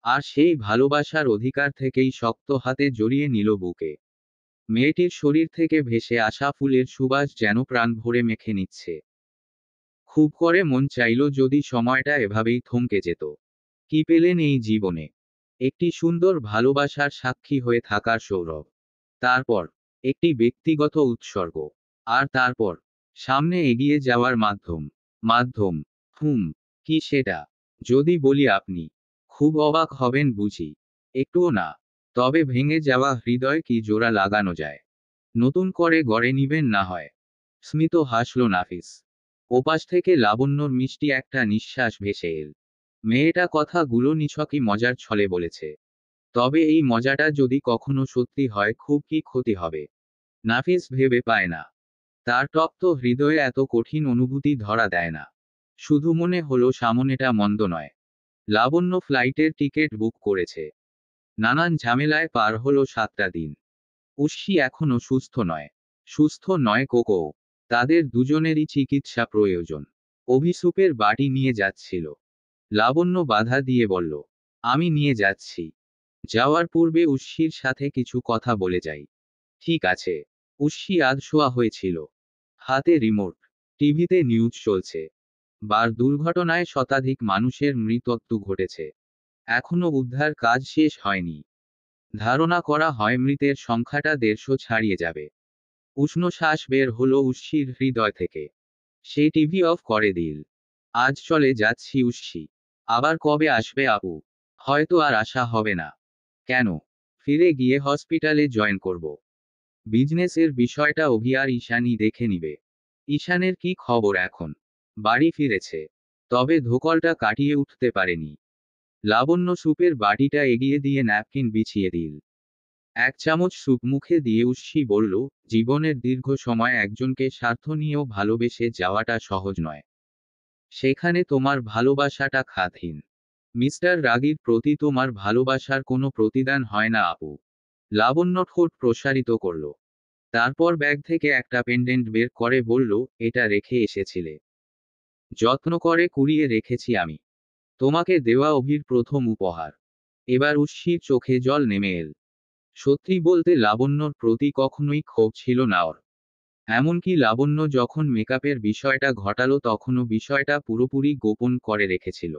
Speaker 1: আর সেই ভালোবাসার অধিকার থেকেই শক্ত হাতে জড়িয়ে নিল বুকে। মেয়েটির শরীর থেকে ভেসে আসা ফুলের সুবাস যেন প্রাণ ভরে মেখে নিচ্ছে। খুব করে মন চাইল যদি সময়টা এভাবেই থমকে যেত। কি পেলেন এই জীবনে? একটি সুন্দর ভালোবাসার সাক্ষী হয়ে থাকার সৌরভ। তারপর একটি ব্যক্তিগত উৎসর্গ। আর তারপর সামনে এগিয়ে যাওয়ার মাধ্যম। মাধ্যম। কি সেটা? যদি বলি আপনি খুব অবাক হবেন বুঝি। একটুও না। তবে ভেঙে যাওয়া হৃদয় কি জোড়া লাগানো যায়? নতুন করে গড়ে নিবেন না হয়। স্মিত হাসল নাফিস। ওপাশ থেকে লাবণ্যর মিষ্টি একটা নিঃশ্বাস ভেসে এল। মেয়েটা কথাগুলো নিছকই মজার ছলে বলেছে। তবে এই মজাটা যদি কখনো সত্যি হয় খুব কি ক্ষতি হবে? নাফিস ভেবে পায় না। তার তপ্ত হৃদয়ে এত কঠিন অনুভূতি ধরা দেয় না। শুধু মনে হলো সামনেটা মন্দ নয়। লাবণ্য ফ্লাইটের টিকিট বুক করেছে। নানান ঝামেলায় পার হলো 7টা দিন। উর্ষি এখনো সুস্থ নয়। সুস্থ নয় কোকো। তাদের দুজনেরই চিকিৎসা প্রয়োজন। অভিসুপের বাটি নিয়ে যাচ্ছিল। লাবণ্য বাধা দিয়ে বলল, আমি নিয়ে যাচ্ছি। যাওয়ার পূর্বে উর্ষির সাথে কিছু কথা বলে যাই। ঠিক আছে। উর্ষি আধশোয়া হয়েছিল। হাতে রিমোট। টিভিতে নিউজ চলছে। বার দুর্ঘটনায় শতাধিক মানুষের মৃত্যু ঘটেছে। এখনো উদ্ধার কাজ শেষ হয়নি। ধারণা করা হয় মৃতের সংখ্যাটা 150 ছাড়িয়ে যাবে। উষ্ণ শ্বাস বের হলো উর্ষির হৃদয় থেকে। সে টিভি অফ করে দিল। আজ চলে যাচ্ছি উর্ষি। আবার কবে আসবে আপু? হয়তো আর আশা হবে না। কেন? ফিরে গিয়ে হসপিটালে জয়েন করব। বিজনেসের বিষয়টা অভি আর ঈশানই দেখে নিবে। ঈশানের কি খবর এখন? বাড়ি ফিরেছে। তবে ধোকলটা কাটিয়ে উঠতে পারেনি। লাবণ্য স্যুপের বাটিটা এগিয়ে দিয়ে ন্যাপকিন বিছিয়ে দিল। 1 চামচ স্যুপ মুখে দিয়ে উর্ষি বলল, জীবনের দীর্ঘ সময় একজনকে স্বার্থ নিয়েও ভালোবেসে যাওয়াটা সহজ নয়। সেখানে তোমার ভালোবাসাটা খাতহীন। মিস্টার রাগীর প্রতি তোমার ভালোবাসার কোনো প্রতিদান হয় না আপু। লাবণ্য ঠোঁট প্রসারিত করল। তারপর ব্যাগ থেকে একটা পেন্ডেন্ট বের করে বলল, এটা রেখে এসেছিলে। যত্ন করে কুড়িয়ে রেখেছি আমি। তোমাকে দেওয়া অভির প্রথম উপহার। এবার উর্ষির চোখে জল নেমে এল। সত্যি বলতে লাবণ্যর প্রতি কখনোই ক্ষোভ ছিল না ওর। এমনকি লাবণ্য যখন মেকআপের বিষয়টা ঘটালো তখনও বিষয়টা পুরোপুরি গোপন করে রেখেছিল।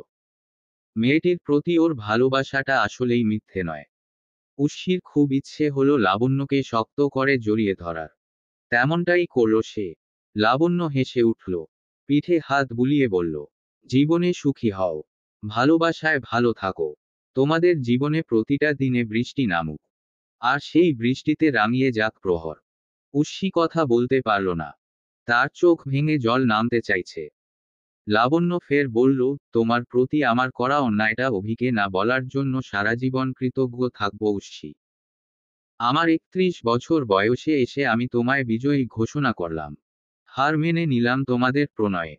Speaker 1: মেয়েটির প্রতি ওর ভালোবাসাটা আসলেই মিথ্যে নয়। উর্ষির খুব ইচ্ছে হলো লাবণ্যকে শক্ত করে জড়িয়ে ধরার। তেমনটাই করল সে। লাবণ্য হেসে উঠল। পিঠে হাত বুলিয়ে বলল, জীবনে সুখী হও। ভালোবাসায় ভালো থাকো। তোমাদের জীবনে প্রতিটা দিনে বৃষ্টি নামুক। আর সেই বৃষ্টিতে রাঙিয়ে যাক প্রহর। উর্ষি কথা বলতে পারল না। তার চোখ ভেঙে জল নামতে চাইছে। লাবণ্য ফের বলল, তোমার প্রতি আমার করা অন্যায়টা অভিকে না বলার জন্য সারা জীবন কৃতজ্ঞ থাকব উর্ষি। আমার 31 বছর বয়সে এসে আমি তোমায় বিজয়ী ঘোষণা করলাম। হার মেনে নিলাম তোমাদের প্রণয়ে।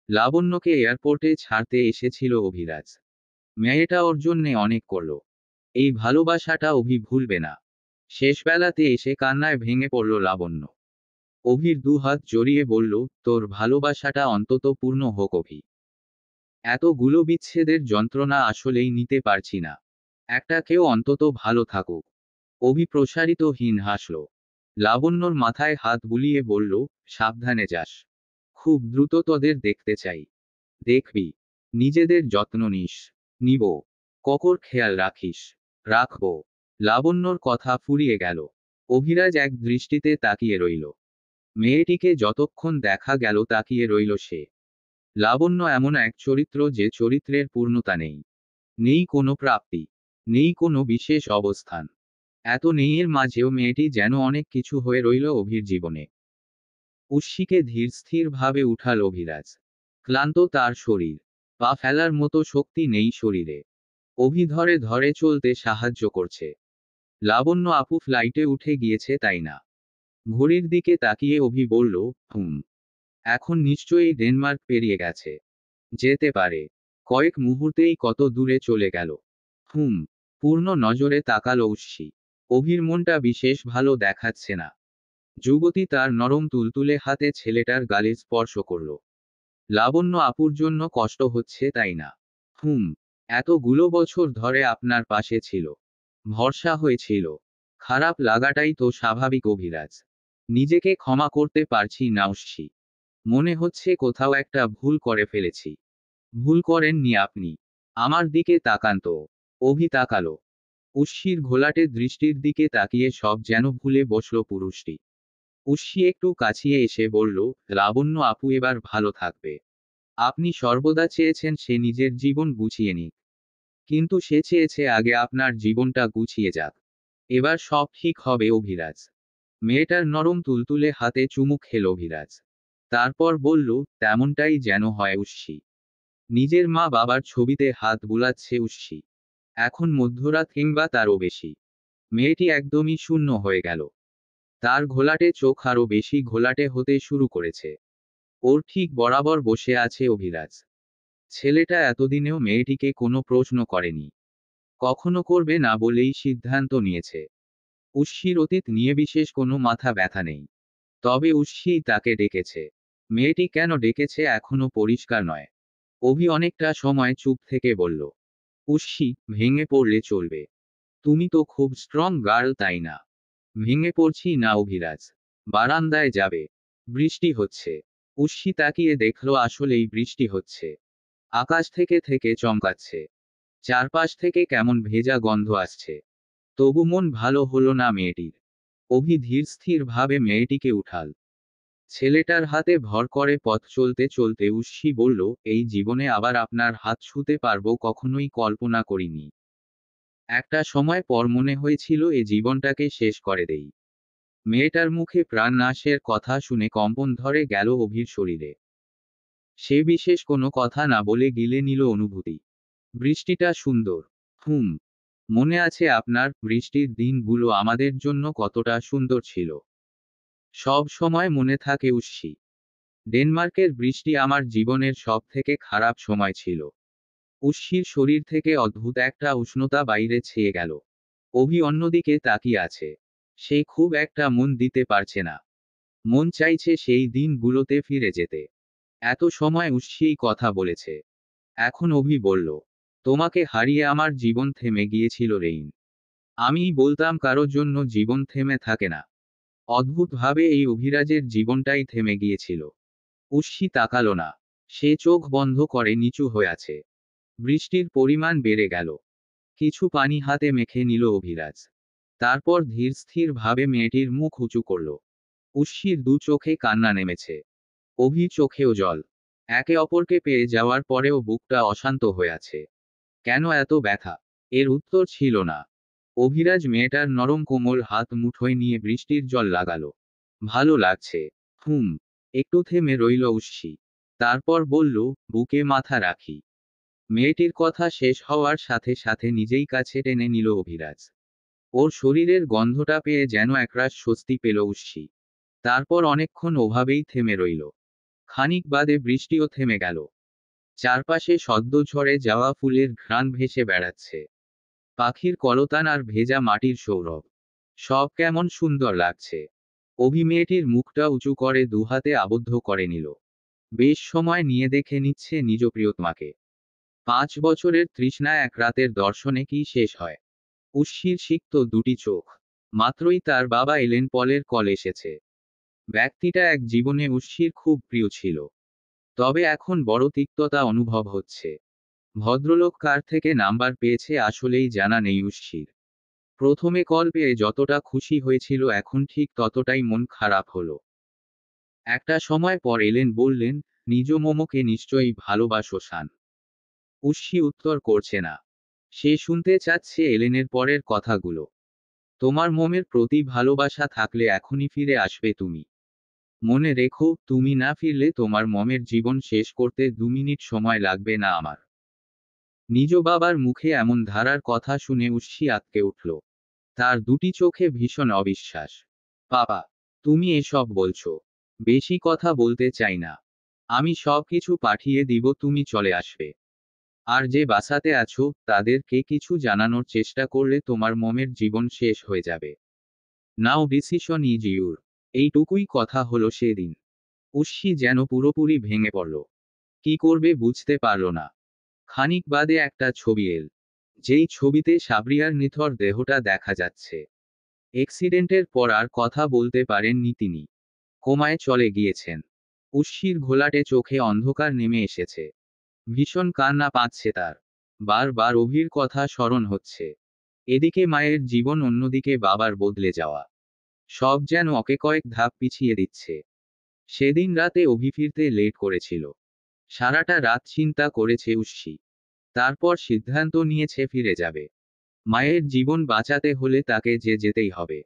Speaker 1: লাবণ্যকে এয়ারপোর্টে ছাড়তে এসেছিল অভিরাজ। মেয়েটা ওর জন্যে অনেক করল। এই ভালোবাসাটা অভি ভুলবে না। শেষবেলাতে এসে কান্নায় ভেঙে পড়ল লাবণ্য। অভির 2 হাত জড়িয়ে বলল, তোর ভালোবাসাটা অন্তত পূর্ণ হোক অভি। এতগুলো বিচ্ছেদের যন্ত্রণা আসলেই নিতে পারছি না। একটা কেউ অন্তত ভালো থাকুক। অভি প্রসারিতহীন হাসল। লাবণ্যর মাথায় হাত বুলিয়ে বলল, সাবধানে যাস। খুব দ্রুত তোদের দেখতে চাই। দেখবি। নিজেদের যত্ন নিস। নিব। ককর খেয়াল রাখিস। রাখব। লাবণ্যর কথা ফুরিয়ে গেল। অভিরাজ এক দৃষ্টিতে তাকিয়ে রইল। মেয়েটিকে যতক্ষণ দেখা গেল তাকিয়ে রইল সে। লাবণ্য এমন এক চরিত্র যে চরিত্রের পূর্ণতা নেই। নেই কোনো প্রাপ্তি। নেই কোনো বিশেষ অবস্থান। এত নেইয়ের মাঝেও মেয়েটি যেন অনেক কিছু হয়ে রইল অভির জীবনে। উর্ষিকে ধীরস্থিরভাবে উঠাল অভিরাজ। ক্লান্ত তার শরীর। পা ফেলার মতো শক্তি নেই শরীরে। অভি ধরে ধরে চলতে সাহায্য করছে। লাবণ্য আপু ফ্লাইটে উঠে গিয়েছে তাই না? ঘড়ির দিকে তাকিয়ে অভি বলল, এখন নিশ্চয়ই ডেনমার্ক পেরিয়ে গেছে। যেতে পারে। কয়েক মুহূর্তেই কত দূরে চলে গেল। পূর্ণ নজরে তাকালো উর্ষি। অভির মনটা বিশেষ ভালো দেখাচ্ছে না। যুবতী তার নরম তুলতুলে হাতে ছেলেটার গালে স্পর্শ করল। লাবণ্য আপুর জন্য কষ্ট হচ্ছে তাই না? এতগুলো বছর ধরে আপনার পাশে ছিল। ভরসা হয়েছিল। খারাপ লাগাটাই তো স্বাভাবিক অভিরাজ। নিজেকে ক্ষমা করতে পারছি না উর্ষি। মনে হচ্ছে কোথাও একটা ভুল করে ফেলেছি। ভুল করেননি আপনি। আমার দিকে তাকান তো। অভি তাকালো। উর্ষির ঘোলাটে দৃষ্টির দিকে তাকিয়ে সব যেন ভুলে বসল পুরুষটি। উর্ষি একটু কাছিয়ে এসে বলল, লাবণ্য আপু এবার ভালো থাকবে। আপনি সর্বদা চেয়েছেন সে নিজের জীবন গুছিয়ে নিক। কিন্তু সে চেয়েছে আগে আপনার জীবনটা গুছিয়ে যাক। এবার সব ঠিক হবে অভিরাজ। মেয়েটার নরম তুলতুলে হাতে চুমু খেল অভিরাজ। তারপর বলল, তেমনটাই যেন হয় উর্ষি। নিজের মা বাবার ছবিতে হাত বুলাচ্ছে উর্ষি। এখন মধ্যরাত কিংবা তারও বেশি। মেয়েটি একদমই শূন্য হয়ে গেল। তার ঘোলাটে চোখ আরো বেশি ঘোলাটে হতে শুরু করেছে। ওর ঠিক বরাবর বসে আছে অভিরাজ। ছেলেটা এতদিনেও মেয়েটিকে কোনো প্রশ্ন করেনি, কখনো করবে না বলেই সিদ্ধান্ত নিয়েছে। উর্ষির অতীত নিয়ে বিশেষ কোনো মাথা ব্যথা নেই, তবে উর্ষিই তাকে ডেকেছে। মেয়েটি কেন ডেকেছে এখনো পরিষ্কার নয়। অভি অনেকটা সময় চুপ থেকে বলল, উর্ষি, ভেঙে পড়লে চলবে। তুমি তো খুব স্ট্রং গার্ল, তাই না? ভেঙে পড়ছি না অভিরাজ। বারান্দায় যাবে, বৃষ্টি হচ্ছে। উর্ষি তাকিয়ে দেখলো আসলেই বৃষ্টি হচ্ছে। আকাশ থেকে থেকে চমকাচ্ছে। চারপাশ থেকে কেমন ভেজা গন্ধ আসছে। তবু মন ভালো হলো না মেয়েটির। অভি ধীর স্থির ভাবে মেয়েটিকে উঠাল। ছেলেটার হাতে ভর করে পথ চলতে চলতে উর্ষি বলল, এই জীবনে আবার আপনার হাত ছুঁতে পারবো কখনোই কল্পনা করিনি। একটা সময় পর মনে হয়েছিল এ জীবনটাকে শেষ করে দেই। মেয়েটার মুখে প্রাণ নাশের কথা শুনে কম্পন ধরে গেল অভির শরীরে। সে বিশেষ কোনো কথা না বলে গিলে নিল অনুভূতি। বৃষ্টিটা সুন্দর। হুম, মনে আছে আপনার বৃষ্টির দিনগুলো আমাদের জন্য কতটা সুন্দর ছিল? সব সময় মনে থাকে উর্ষি। ডেনমার্কের বৃষ্টি আমার জীবনের সব থেকে খারাপ সময় ছিল। উর্ষির শরীর থেকে অদ্ভুত একটা উষ্ণতা বাইরে ছেয়ে গেল। অভি অন্যদিকে তাকিয়ে আছে। সে খুব একটা মন দিতে পারছে না। মন চাইছে সেই দিনগুলোতে ফিরে যেতে। এত সময় উর্ষিই কথা বলেছে। এখন অভি বলল, তোমাকে হারিয়ে আমার জীবন থেমে গিয়েছিল রেইন। আমিই বলতাম কারোর জন্য জীবন থেমে থাকে না। অদ্ভুতভাবে এই অভিরাজের জীবনটাই থেমে গিয়েছিল। উর্ষি তাকালো না। সে চোখ বন্ধ করে নিচু হয়ে আছে। বৃষ্টির পরিমাণ বেড়ে গেল। কিছু পানি হাতে মেখে নিল অভিরাজ। তারপর ধীর স্থির ভাবে মেয়েটির মুখ উঁচু করল। উর্ষির দু চোখে কান্না নেমেছে। অভি চোখেও জল। একে অপরকে পেয়ে যাওয়ার পরেও বুকটা অশান্ত হয়ে আছে। কেন এত ব্যথা? এর উত্তর ছিল না। অভিরাজ মেয়েটার নরম কোমল হাত মুঠোয় নিয়ে বৃষ্টির জল লাগালো। ভালো লাগছে। হুম। একটু থেমে রইল উর্ষি। তারপর বলল, বুকে মাথা রাখি। মেয়েটির কথা শেষ হওয়ার সাথে সাথে নিজেই কাছে টেনে নিল অভিরাজ। ওর শরীরের গন্ধটা পেয়ে যেন একরাশ স্বস্তি পেল উর্ষি। তারপর অনেকক্ষণ ওভাবেই থেমে রইল। খানিক বাদে বৃষ্টিও থেমে গেল। চারপাশে সদ্য ঝরে যাওয়া ফুলের ঘ্রাণ ভেসে বেড়াচ্ছে। পাখির কলতান আর ভেজা মাটির সৌরভ। সব কেমন সুন্দর লাগছে। অভি মেয়েটির মুখটা উঁচু করে দুহাতে আবদ্ধ করে নিল। বেশ সময় নিয়ে দেখে নিচ্ছে নিজ প্রিয়তমাকে। 5 বছরের তৃষ্ণা এক রাতের দর্শনে কি শেষ হয়? উর্ষির সিক্ত দুটি চোখ। মাত্রই তার বাবা এলেন, পলের কল এসেছে। ব্যক্তিটা এক জীবনে উর্ষির খুব প্রিয় ছিল। তবে এখন বড় তিক্ততা অনুভব হচ্ছে। ভদ্রলোক কার থেকে নাম্বার পেয়েছে আসলেই জানা নেই উর্ষির। প্রথমে কল পেয়ে যতটা খুশি হয়েছিল এখন ঠিক ততটাই মন খারাপ হলো। একটা সময় পর এলেন বললেন, নিজ মোমোকে নিশ্চয়ই ভালোবাসো শান। উর্ষি উত্তর করছে না। সে শুনতে চাচ্ছে এলেনের পরের কথাগুলো। তোমার মোমের প্রতি ভালোবাসা থাকলে এখনই ফিরে আসবে তুমি। মনে রেখো, তুমি না ফিরলে তোমার মমের জীবন শেষ করতে 2 মিনিট সময় লাগবে না আমার। নিজ বাবার মুখে এমন ধারার কথা শুনে উর্ষি আঁতকে উঠল। তার দুটি চোখে ভীষণ অবিশ্বাস। বাবা, তুমি এসব বলছো? বেশি কথা বলতে চাই না। আমি সব কিছু পাঠিয়ে দিব, তুমি চলে আসবে। আর যে বাসাতে আছো তাদেরকে কিছু জানানোর চেষ্টা করলে তোমার মমের জীবন শেষ হয়ে যাবে। নাও ডিসিশন ইজ ইউর। এইটুকুই কথা হলো সেদিন। উর্ষি যেন পুরোপুরি ভেঙে পড়ল। কি করবে বুঝতে পারল না। খানিক বাদে একটা ছবি এল। যেই ছবিতে সাবরিয়ার নিথর দেহটা দেখা যাচ্ছে। এক্সিডেন্টের পর আর কথা বলতে পারেননি তিনি। কোমায় চলে গিয়েছেন। উর্ষির ঘোলাটে চোখে অন্ধকার নেমে এসেছে। ভীষণ কান্না পাচ্ছে তার। বারবার অভির কথা স্মরণ হচ্ছে। এদিকে মায়ের জীবন, অন্যদিকে বাবার বদলে যাওয়া। সব যেন ওকে কয়েক ধাপ পিছিয়ে দিচ্ছে। সেদিন রাতে অভি ফিরতে লেট করেছিল। সারাটা রাত চিন্তা করেছে উর্ষি। তারপর সিদ্ধান্ত নিয়েছে ফিরে যাবে। মায়ের জীবন বাঁচাতে হলে তাকে যেতেই হবে।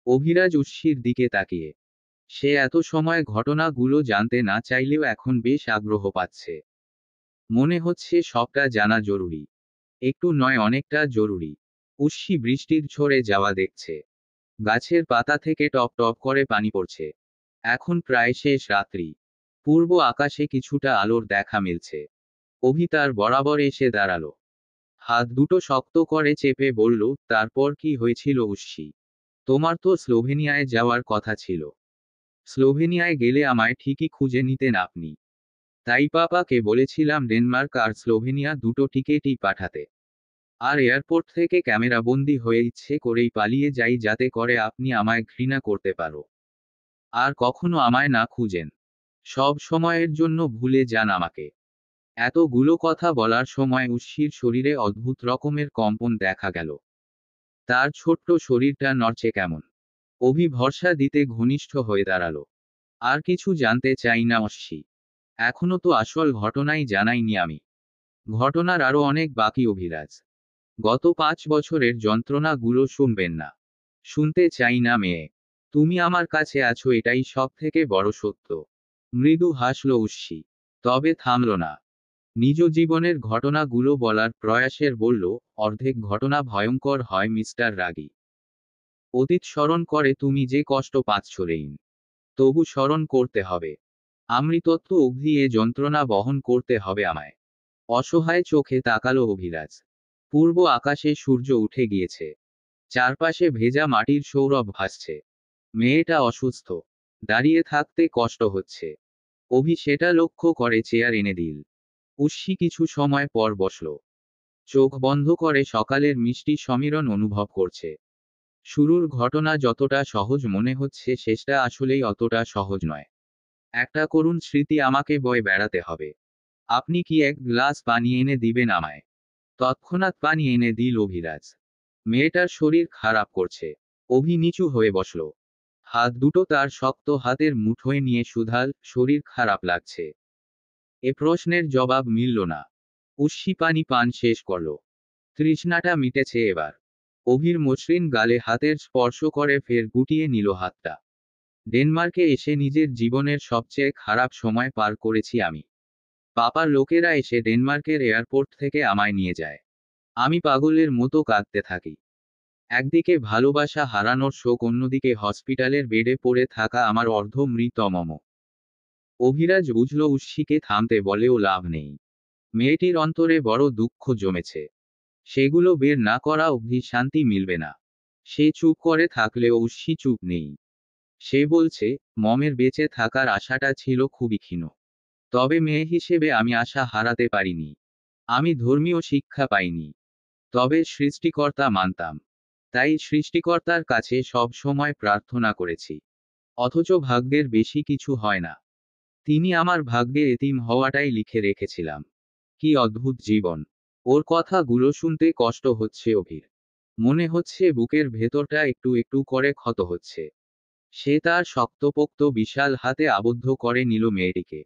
Speaker 1: অভিরাজ উর্ষির দিকে তাকিয়ে। সে এত সময় ঘটনাগুলো জানতে না চাইলেও এখন বেশ আগ্রহ পাচ্ছে। মনে হচ্ছে সবটা জানা জরুরি। একটু নয়, অনেকটা জরুরি। উর্ষি বৃষ্টির ঝরে যাওয়া দেখছে। গাছের পাতা থেকে টপ টপ করে পানি পড়ছে। এখন প্রায় শেষ রাত্রি। পূর্ব আকাশে কিছুটা আলোর দেখা মিলছে। অভি তার বরাবর এসে দাঁড়ালো। হাত দুটো শক্ত করে চেপে বলল, তারপর কি হয়েছিল উস্সি? তোমার তো স্লোভেনিয়ায় যাওয়ার কথা ছিল। স্লোভেনিয়ায় গেলে আমায় ঠিকই খুঁজে নিতেন আপনি। তাই পাপাকে বলেছিলাম ডেনমার্ক আর স্লোভেনিয়া দুটো টিকেটই পাঠাতে। আর এয়ারপোর্ট থেকে ক্যামেরাবন্দি হয়ে ইচ্ছে করেই পালিয়ে যাই যাতে করে আপনি আমায় ঘৃণা করতে পারো। আর কখনো আমায় না খুঁজেন। সব সময়ের জন্য ভুলে যান আমাকে। এতগুলো কথা বলার সময় উস্সির শরীরে অদ্ভুত রকমের কম্পন দেখা গেল। তার ছোট্ট শরীরটা নড়ছে কেমন। অভি ভরসা দিতে ঘনিষ্ঠ হয়ে দাঁড়ালো। আর কিছু জানতে চাই না উস্সি। এখনো তো আসল ঘটনাই জানাইনি আমি। ঘটনার আরো অনেক বাকি অভিরাজ। গত 5 বছরের যন্ত্রণাগুলো শুনবেন না। শুনতে চাই না মেয়ে। তুমি আমার কাছে আছো এটাই সব থেকে বড় সত্য। মৃদু হাসল উস্সি। তবে থামল না। নিজ জীবনের ঘটনাগুলো বলার প্রয়াসের বলল, অর্ধেক ঘটনা ভয়ঙ্কর হয় মিস্টার রাগী। অতীত স্মরণ করে তুমি যে কষ্ট পাচ্ছ রেইন। তবু স্মরণ করতে হবে। আমৃতত্ব অবধি এ যন্ত্রণা বহন করতে হবে আমায়। অসহায় চোখে তাকালো অভিরাজ। পূর্ব আকাশে সূর্য উঠে গিয়েছে। চারপাশে ভেজা মাটির সৌরভ ভাসছে। মেয়েটা অসুস্থ। দাঁড়িয়ে থাকতে কষ্ট হচ্ছে। অভি সেটা লক্ষ্য করে চেয়ার এনে দিল। উস্সি কিছু সময় পর বসল। চোখ বন্ধ করে সকালের মিষ্টি সমীরণ অনুভব করছে। শুরুর ঘটনা যতটা সহজ মনে হচ্ছে শেষটা আসলেই অতটা সহজ নয়। একটা করুণ স্মৃতি আমাকে বয়ে বেড়াতে হবে। আপনি কি এক গ্লাস পানি এনে দিবেন আমায়? তৎক্ষণাৎ পানি এনে দিল অভিরাজ। মেয়েটার শরীর খারাপ করছে। অভি নিচু হয়ে বসল। হাত দুটো তার শক্ত হাতের মুঠোয় নিয়ে শুধাল, শরীর খারাপ লাগছে? এ প্রশ্নের জবাব মিলল না। উস্সি পানি পান শেষ করল। তৃষ্ণাটা মিটেছে এবার। অভির মসৃণ গালে হাতের স্পর্শ করে ফের গুটিয়ে নিল হাতটা। ডেনমার্কে এসে নিজের জীবনের সবচেয়ে খারাপ সময় পার করেছি আমি। পাপার লোকেরা এসে ডেনমার্কের এয়ারপোর্ট থেকে আমায় নিয়ে যায়। আমি পাগলের মতো কাঁদতে থাকি। একদিকে ভালোবাসা হারানোর শোক, অন্যদিকে হসপিটালের বেডে পড়ে থাকা আমার অর্ধমৃত মম। অভিরাজ বুঝল উস্সিকে থামতে বলেও লাভ নেই। মেয়েটির অন্তরে বড় দুঃখ জমেছে। সেগুলো বের না করা অবধি শান্তি মিলবে না। সে চুপ করে থাকলেও উস্সি চুপ নেই। সে বলছে, মমের বেঁচে থাকার আশাটা ছিল খুবই ক্ষীণ। তবে মেয়ে হিসেবে আমি আশা হারাতে পারিনি। আমি ধর্মীয় শিক্ষা পাইনি। তবে সৃষ্টিকর্তা মানতাম। তাই সৃষ্টিকর্তার কাছে সব সময় প্রার্থনা করেছি। অথচ ভাগ্যের বেশি কিছু হয় না। তিনি আমার ভাগ্যে এতিম হওয়াটাই লিখে রেখেছিলাম। কি অদ্ভুত জীবন। ওর কথাগুলো শুনতে কষ্ট হচ্ছে অভির। মনে হচ্ছে বুকের ভেতরটা একটু একটু করে ক্ষত হচ্ছে। সে তার শক্তপোক্ত বিশাল হাতে আবদ্ধ করে নিল মেয়েটিকে।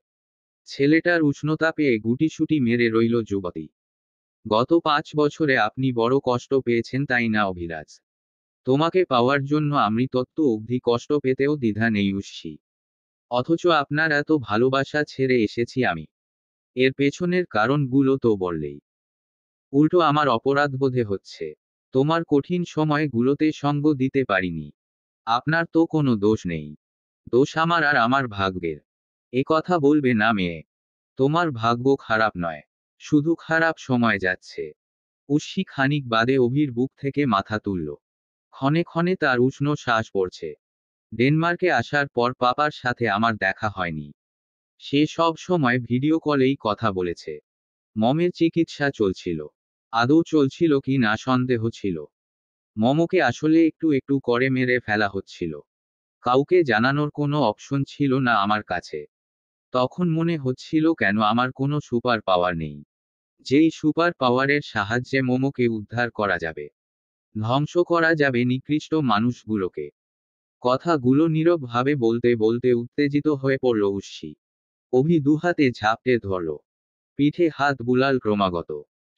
Speaker 1: ছেলেটার উষ্ণতা পেয়ে গুটিসুটি মেরে রইল যুবতী। গত 5 বছরে আপনি বড় কষ্ট পেয়েছেন তাই না অভিরাজ? তোমাকে পাওয়ার জন্য আমৃত্যু অবধি কষ্ট পেতেও দ্বিধা নেই উস্সি। অথচ আপনার এত ভালোবাসা ছেড়ে এসেছি আমি। এর পেছনের কারণগুলো তো বললেই। উল্টো আমার অপরাধবোধে হচ্ছে। তোমার কঠিন সময়গুলোতে সঙ্গ দিতে পারিনি। আপনার তো কোনো দোষ নেই। দোষ আমার আর আমার ভাগ্যের। এ কথা বলবে না মেয়ে। তোমার ভাগ্য খারাপ নয়। শুধু খারাপ সময় যাচ্ছে। উস্সি খানিক বাদে অভির বুক থেকে মাথা তুলল। ক্ষণে ক্ষণে তার উষ্ণ শ্বাস পড়ছে। ডেনমার্কে আসার পর পাপার সাথে আমার দেখা হয়নি। সে সব সময় ভিডিও কলেই কথা বলেছে। মমের চিকিৎসা চলছিল। আদৌ চলছিল কি না সন্দেহ ছিল। মমকে আসলে একটু একটু করে মেরে ফেলা হচ্ছিল। কাউকে জানানোর কোনো অপশন ছিল না আমার কাছে। তখন মনে হচ্ছিল কেন আমার কোনো সুপার পাওয়ার নেই। যেই সুপার পাওয়ারের সাহায্যে মোমোকে উদ্ধার করা যাবে। ধ্বংস করা যাবে নিকৃষ্ট মানুষগুলোকে। কথাগুলো নীরবভাবে বলতে বলতে উত্তেজিত হয়ে পড়ল উস্সি। অভি দুহাতে ঝাপটে ধরল। পিঠে হাত বুলাল ক্রমাগত।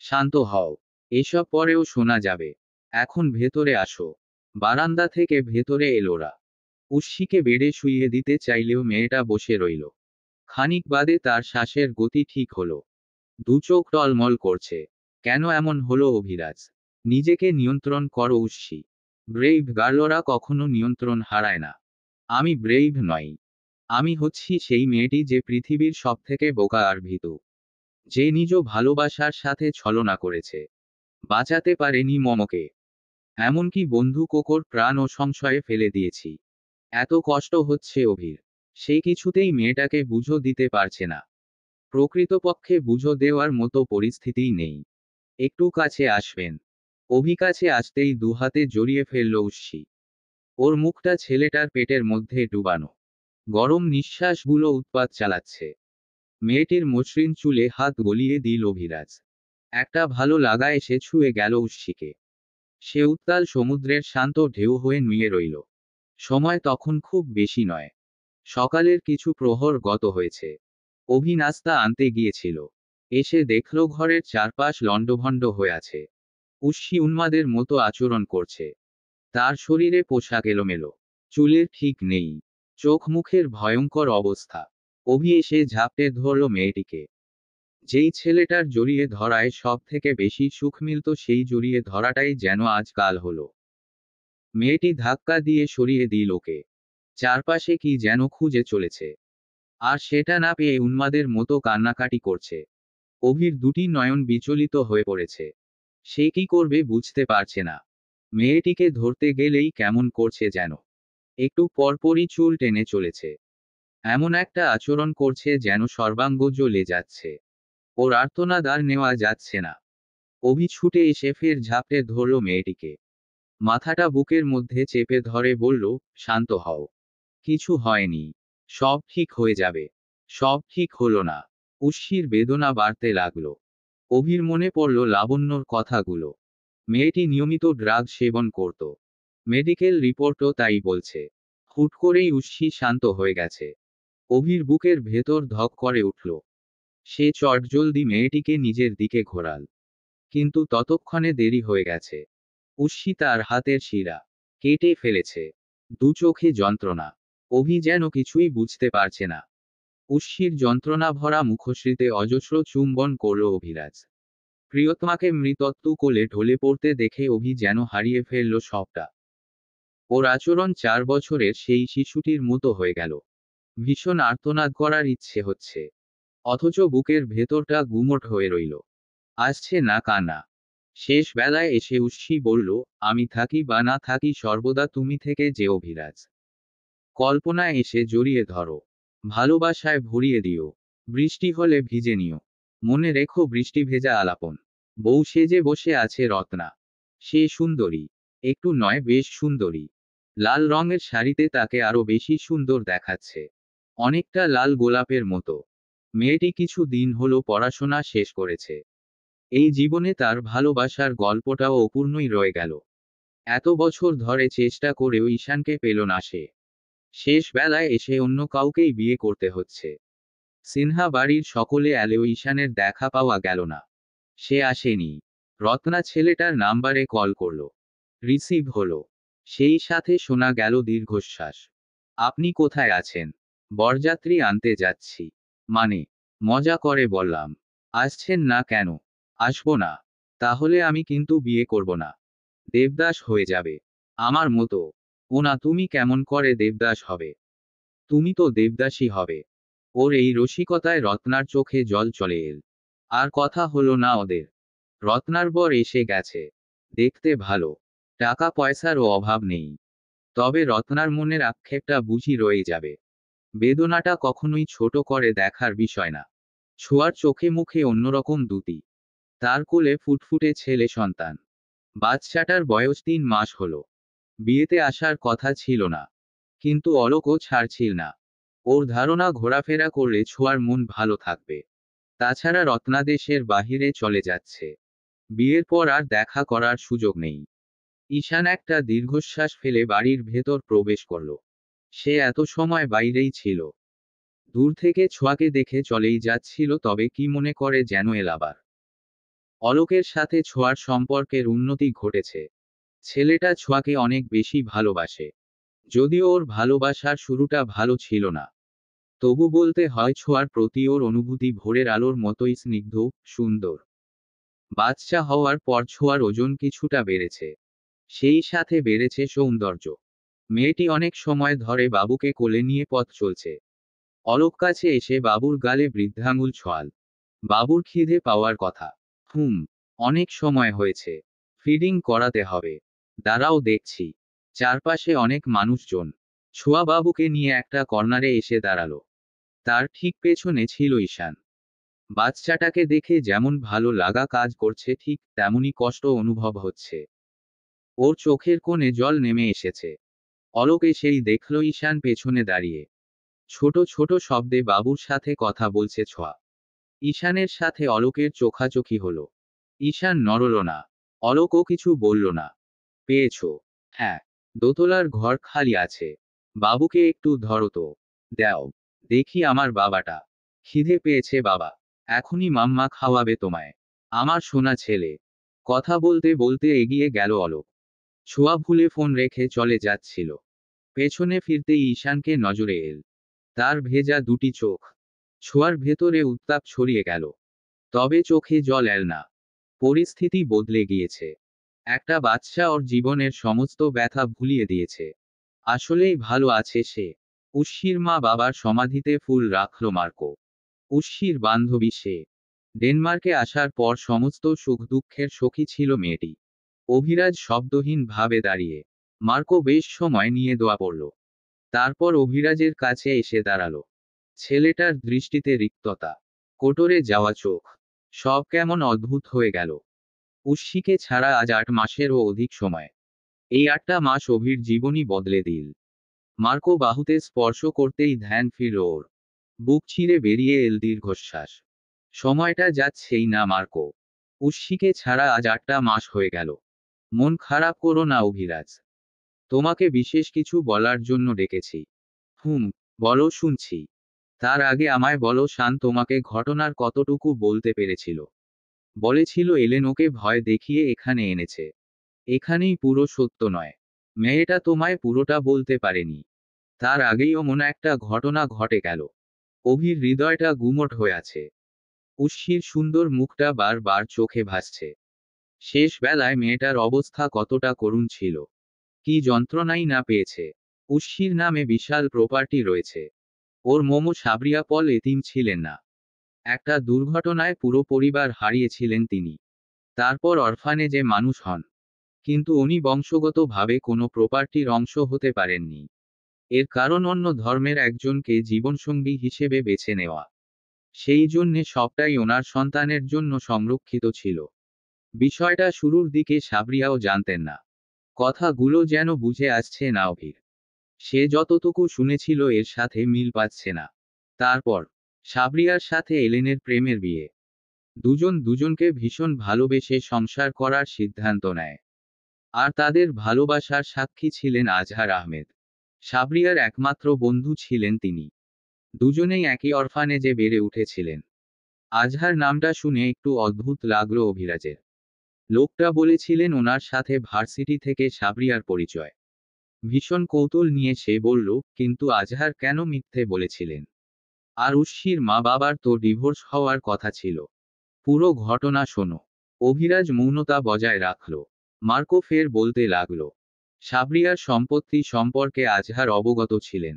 Speaker 1: শান্ত হও। এসব পরেও শোনা যাবে। এখন ভেতরে আসো। বারান্দা থেকে ভেতরে এলোরা। উস্সিকে বেডে শুইয়ে দিতে চাইলেও মেয়েটা বসে রইল। খানিক বাদে তার শ্বাসের গতি ঠিক হলো। দুচোখ টলমল করছে। কেন এমন হলো অভিরাজ? নিজেকে নিয়ন্ত্রণ করো উস্সি। ব্রেইভ গার্লরা কখনো নিয়ন্ত্রণ হারায় না। আমি ব্রেইভ নই। আমি হচ্ছি সেই মেয়েটি যে পৃথিবীর সবথেকে বোকা আর ভীতু। যে নিজ ভালোবাসার সাথে ছলনা করেছে। বাঁচাতে পারেনি মমকে। এমনকি বন্ধু কোকোর প্রাণ ও সংশয়ে ফেলে দিয়েছি। এত কষ্ট হচ্ছে অভির। সে কিছুতেই মেয়েটাকে বুঝো দিতে পারছে না। প্রকৃতপক্ষে বুঝো দেওয়ার মতো পরিস্থিতিই নেই। একটু কাছে আসবেন। অভি কাছে আসতেই দুহাতে জড়িয়ে ফেলল উষ্ণি। ওর মুখটা ছেলেটার পেটের মধ্যে ডুবানো। গরম নিঃশ্বাসগুলো উৎপাত চালাচ্ছে। মেয়েটির মসৃণ চুলে হাত গলিয়ে দিল অভিরাজ। একটা ভালো লাগা এসে ছুঁয়ে গেল উষ্ণিকে। সে উত্তাল সমুদ্রের শান্ত ঢেউ হয়ে নুয়ে রইল। সময় তখন খুব বেশি নয়। সকালের কিছু প্রহর গত হয়েছে। অভি নাস্তা আনতে গিয়েছিল। এসে দেখল ঘরের চারপাশ লণ্ডভণ্ড হয়ে আছে। উষ্ণি উন্মাদের মতো আচরণ করছে। তার শরীরে পোশাক এলোমেলো। চুলের ঠিক নেই। চোখ মুখের ভয়ঙ্কর অবস্থা। অভি এসে ঝাপটে ধরল মেয়েটিকে। যেই ছেলেটার জড়িয়ে ধরায় সব থেকে বেশি সুখ মিলত সেই জড়িয়ে ধরাটাই যেন আজকাল হলো। মেয়েটি ধাক্কা দিয়ে সরিয়ে দিল ওকে। চারপাশে কি যেন খুঁজে চলেছে। আর সেটা না পেয়ে উন্মাদের মতো কান্নাকাটি করছে। অভির দুটি নয়ন বিচলিত হয়ে পড়েছে। সে কি করবে বুঝতে পারছে না। মেয়েটিকে ধরতে গেলেই কেমন করছে যেন। একটু পরপরই চুল টেনে চলেছে। এমন একটা আচরণ করছে যেন সর্বাঙ্গ জ্বলে যাচ্ছে। ওর আর্তনাদ আর নেওয়া যাচ্ছে না। অভি ছুটে এসে ফের ঝাপটে ধরল মেয়েটিকে। মাথাটা বুকের মধ্যে চেপে ধরে বলল, শান্ত হও। কিছু হয়নি। সব ঠিক হয়ে যাবে। সব ঠিক হলো না। উষ্ণির বেদনা বাড়তে লাগলো। অভির মনে পড়ল লাবণ্যর কথাগুলো। মেয়েটি নিয়মিত ড্রাগ সেবন করত। মেডিকেল রিপোর্টও তাই বলছে। হুট করেই উষ্ণি শান্ত হয়ে গেছে। অভির বুকের ভেতর ধক করে উঠল। সে চটজলদি মেয়েটিকে নিজের দিকে ঘোরাল। কিন্তু ততক্ষণে দেরি হয়ে গেছে। উষ্ণি তার হাতের শিরা কেটে ফেলেছে। দু চোখে যন্ত্রণা। অভি যেন কিছুই বুঝতে পারছে না। উষ্ণির যন্ত্রণা ভরা মুখশ্রীতে অজস্র চুম্বন করল অভিরাজ। প্রিয়তমাকে মৃতত্ব কোলে ঢলে পড়তে দেখে অভি যেন হারিয়ে ফেলল সবটা। ওর আচরণ 4 বছরের সেই শিশুটির মতো হয়ে গেল। ভীষণ আর্তনাদ করার ইচ্ছে হচ্ছে। অথচ বুকের ভেতরটা গুমোট হয়ে রইল। আসছে না কান্না। শেষ বেলায় এসে উষ্ণি বলল, আমি থাকি বা না থাকি সর্বদা তুমি থেকে যে অভিরাজ। কল্পনায় এসে জড়িয়ে ধরো। ভালোবাসায় ভরিয়ে দিও। বৃষ্টি হলে ভিজে নিও। মনে রেখো বৃষ্টি ভেজা আলাপন। বউ সেজে বসে আছে রত্না। সে সুন্দরী। একটু নয় বেশ সুন্দরী। লাল রঙের শাড়িতে তাকে আরো বেশি সুন্দর দেখাচ্ছে। অনেকটা লাল গোলাপের মতো। মেয়েটি কিছু দিন হলো পড়াশোনা শেষ করেছে। এই জীবনে তার ভালোবাসার গল্পটাও অপূর্ণই রয়ে গেল। এত বছর ধরে চেষ্টা করেও ঈশানকে পেল না সে। শেষ বেলায় এসে অন্য কাউকেই বিয়ে করতে হচ্ছে। সিনহা বাড়ির সকলে এলেও ঈশানের দেখা পাওয়া গেল না। সে আসেনি। রত্না ছেলেটার নাম্বারে কল করল। রিসিভ হলো। সেই সাথে শোনা গেল দীর্ঘশ্বাস। আপনি কোথায় আছেন? বরযাত্রী আনতে যাচ্ছি। মানে? মজা করে বললাম। আসছেন না কেন? আসবো না। তাহলে আমি কিন্তু বিয়ে করব না। দেবদাস হয়ে যাবে। আমার মতো। ও না, তুমি কেমন করে দেবদাস হবে? তুমি তো দেবদাসী হবে। ওর এই রসিকতায় রত্নার চোখে জল চলে এল। আর কথা হলো না ওদের। রত্নার বর এসে গেছে। দেখতে ভালো। টাকা পয়সারও অভাব নেই। তবে রত্নার মনের আক্ষেপটা বুঝি রয়ে যাবে। বেদনাটা কখনোই ছোট করে দেখার বিষয় না। ছোঁয়ার চোখে মুখে অন্যরকম দুটি। তার কোলে ফুটফুটে ছেলে সন্তান। বাচ্চাটার বয়স 3 মাস হলো। বিয়েতে আসার কথা ছিল না। কিন্তু অলোকও ছাড়ছিল না। ওর ধারণা ঘোরাফেরা করলে ছোঁয়ার মন ভালো থাকবে। তাছাড়া রত্না দেশের বাহিরে চলে যাচ্ছে। বিয়ের পর আর দেখা করার সুযোগ নেই। ঈশান একটা দীর্ঘশ্বাস ফেলে বাড়ির ভেতর প্রবেশ করল। সে এত সময় বাইরেই ছিল। দূর থেকে ছোঁয়াকে দেখে চলেই যাচ্ছিল, তবে কি মনে করে যেন এল আবার। অলোকের সাথে ছোঁয়ার সম্পর্কের উন্নতি ঘটেছে। ছেলেটা ছোঁয়াকে অনেক বেশি ভালোবাসে। যদিও ওর ভালোবাসার শুরুটা ভালো ছিল না, তবু বলতে হয় ছোঁয়ার প্রতি ওর অনুভূতি ভোরের আলোর মতোই স্নিগ্ধ, সুন্দর। বাচ্চা হওয়ার পর ছোঁয়ার ওজন কিছুটা বেড়েছে। সেই সাথে বেড়েছে সৌন্দর্য। মেয়েটি অনেক সময় ধরে বাবুকে কোলে নিয়ে পথ চলছে। অলোক কাছে এসে বাবুর গালে বৃদ্ধাঙ্গুল ছোঁয়াল। বাবুর খিদে পাওয়ার কথা। অনেক সময় হয়েছে। ফিডিং করাতে হবে। দাঁড়াও দেখছি। চারপাশে অনেক মানুষজন। ছোঁয়া বাবুকে নিয়ে একটা কর্নারে এসে দাঁড়ালো। তার ঠিক পেছনে ছিল ঈশান। বাচ্চাটাকে দেখে যেমন ভালো লাগা কাজ করছে ঠিক তেমনই কষ্ট অনুভব হচ্ছে। ওর চোখের কোণে জল নেমে এসেছে। অলোক এসেই দেখল ঈশান পেছনে দাঁড়িয়ে। ছোট ছোট শব্দে বাবুর সাথে কথা বলছে ছোঁয়া। ঈশানের সাথে অলোকের চোখাচোখি হলো। ঈশান নড়ল না। অলোকও কিছু বলল না। পেয়েছো? হ্যাঁ। দোতলার ঘর খালি আছে। বাবুকে একটু ধরো তো। দাও। দেখি আমার বাবাটা। খিদে পেয়েছে বাবা। এখনই মাম্মা খাওয়াবে তোমায়। আমার সোনা ছেলে। কথা বলতে বলতে এগিয়ে গেল অলোক। ছোঁয়া ভুলে ফোন রেখে চলে যাচ্ছিল। পেছনে ফিরতেই ঈশানকে নজরে এল। তার ভেজা দুটি চোখ। ছোঁয়ার ভেতরে উত্তাপ ছড়িয়ে গেল। তবে চোখে জল এল না। পরিস্থিতি বদলে গিয়েছে। একটা বাচ্চা ওর জীবনের সমস্ত ব্যথা ভুলিয়ে দিয়েছে। আসলেই ভালো আছে সে। উস্সির মা বাবার সমাধিতে ফুল রাখল মার্কো। উস্সির বান্ধবী সে। ডেনমার্কে আসার পর সমস্ত সুখ দুঃখের সখী ছিল মেয়েটি। অভিরাজ শব্দহীন ভাবে দাঁড়িয়ে। মার্কো বেশ সময় নিয়ে দোয়া পড়ল। তারপর অভিরাজের কাছে এসে দাঁড়ালো। ছেলেটার দৃষ্টিতে রিক্ততা। কোটরে যাওয়া চোখ। সব কেমন অদ্ভুত হয়ে গেল। উস্সিকে ছাড়া আজ 8 মাসেরও অধিক সময়। এই 8টা মাস অভির জীবনই বদলে দিল। মার্কো বাহুতে স্পর্শ করতেই ধ্যান ফিরল ওর। বুক ছিঁড়ে বেরিয়ে এল দীর্ঘশ্বাস। সময়টা যাচ্ছেই না মার্কো। উস্সিকে ছাড়া আজ 8টা মাস হয়ে গেল। মন খারাপ করো না অভিরাজ। তোমাকে বিশেষ কিছু বলার জন্য ডেকেছি। বলো শুনছি। তার আগে আমায় বলো শান তোমাকে ঘটনার কতটুকু বলতে পেরেছিল। বলেছিল এলেন ওকে ভয় দেখিয়ে এখানে এনেছে। এখানেই পুরো সত্য নয়। মেয়েটা তোমায় পুরোটা বলতে পারেনি। তার আগেই মন একটা ঘটনা ঘটে গেল। অভির হৃদয়টা গুমট হয়ে আছে। উস্সির সুন্দর মুখটা বার চোখে ভাসছে। শেষ বেলায় মেয়েটার অবস্থা কতটা করুণ ছিল। কি যন্ত্রণাই না পেয়েছে। উস্সির নামে বিশাল প্রপার্টি রয়েছে। ওর মোমো সাবরিয়া পল এতিম ছিলেন না। একটা দুর্ঘটনায় পুরো পরিবার হারিয়েছিলেন তিনি। তারপর অরফানেজে মানুষ হন। কিন্তু উনি বংশগতভাবে কোনো প্রপার্টির অংশ হতে পারেননি। এর কারণ অন্য ধর্মের একজনকে জীবনসঙ্গী হিসেবে বেছে নেওয়া। সেই জন্যে সবটাই ওনার সন্তানের জন্য সংরক্ষিত ছিল। বিষয়টা শুরুর দিকে সাবরিয়াও জানতেন না। কথাগুলো যেন বুঝে আসছে না অভির। সে যতটুকু শুনেছিল এর সাথে মিল পাচ্ছে না। তারপর সাবরিয়ার সাথে এলেনের প্রেমের বিয়ে। দুজন দুজনকে ভীষণ ভালোবেসে সংসার করার সিদ্ধান্ত নেয়। আর তাদের ভালোবাসার সাক্ষী ছিলেন আজহার আহমেদ। সাবরিয়ার একমাত্র বন্ধু ছিলেন তিনি। দুজনেই একই অরফানেজে বেড়ে উঠেছিলেন। আজহার নামটা শুনে একটু অদ্ভুত লাগলো অভিরাজের। লোকটা বলেছিলেন ওনার সাথে ভার্সিটি থেকে সাবরিয়ার পরিচয়। ভীষণ কৌতূহল নিয়ে সে বলল, কিন্তু আজহার কেন মিথ্যে বলেছিলেন? আর উস্সির মা বাবার তো ডিভোর্স হওয়ার কথা ছিল। পুরো ঘটনা শোনো। অভিরাজ মৌনতা বজায় রাখল। মার্কো ফের বলতে লাগল। সাবরিয়ার সম্পত্তি সম্পর্কে আজহার অবগত ছিলেন।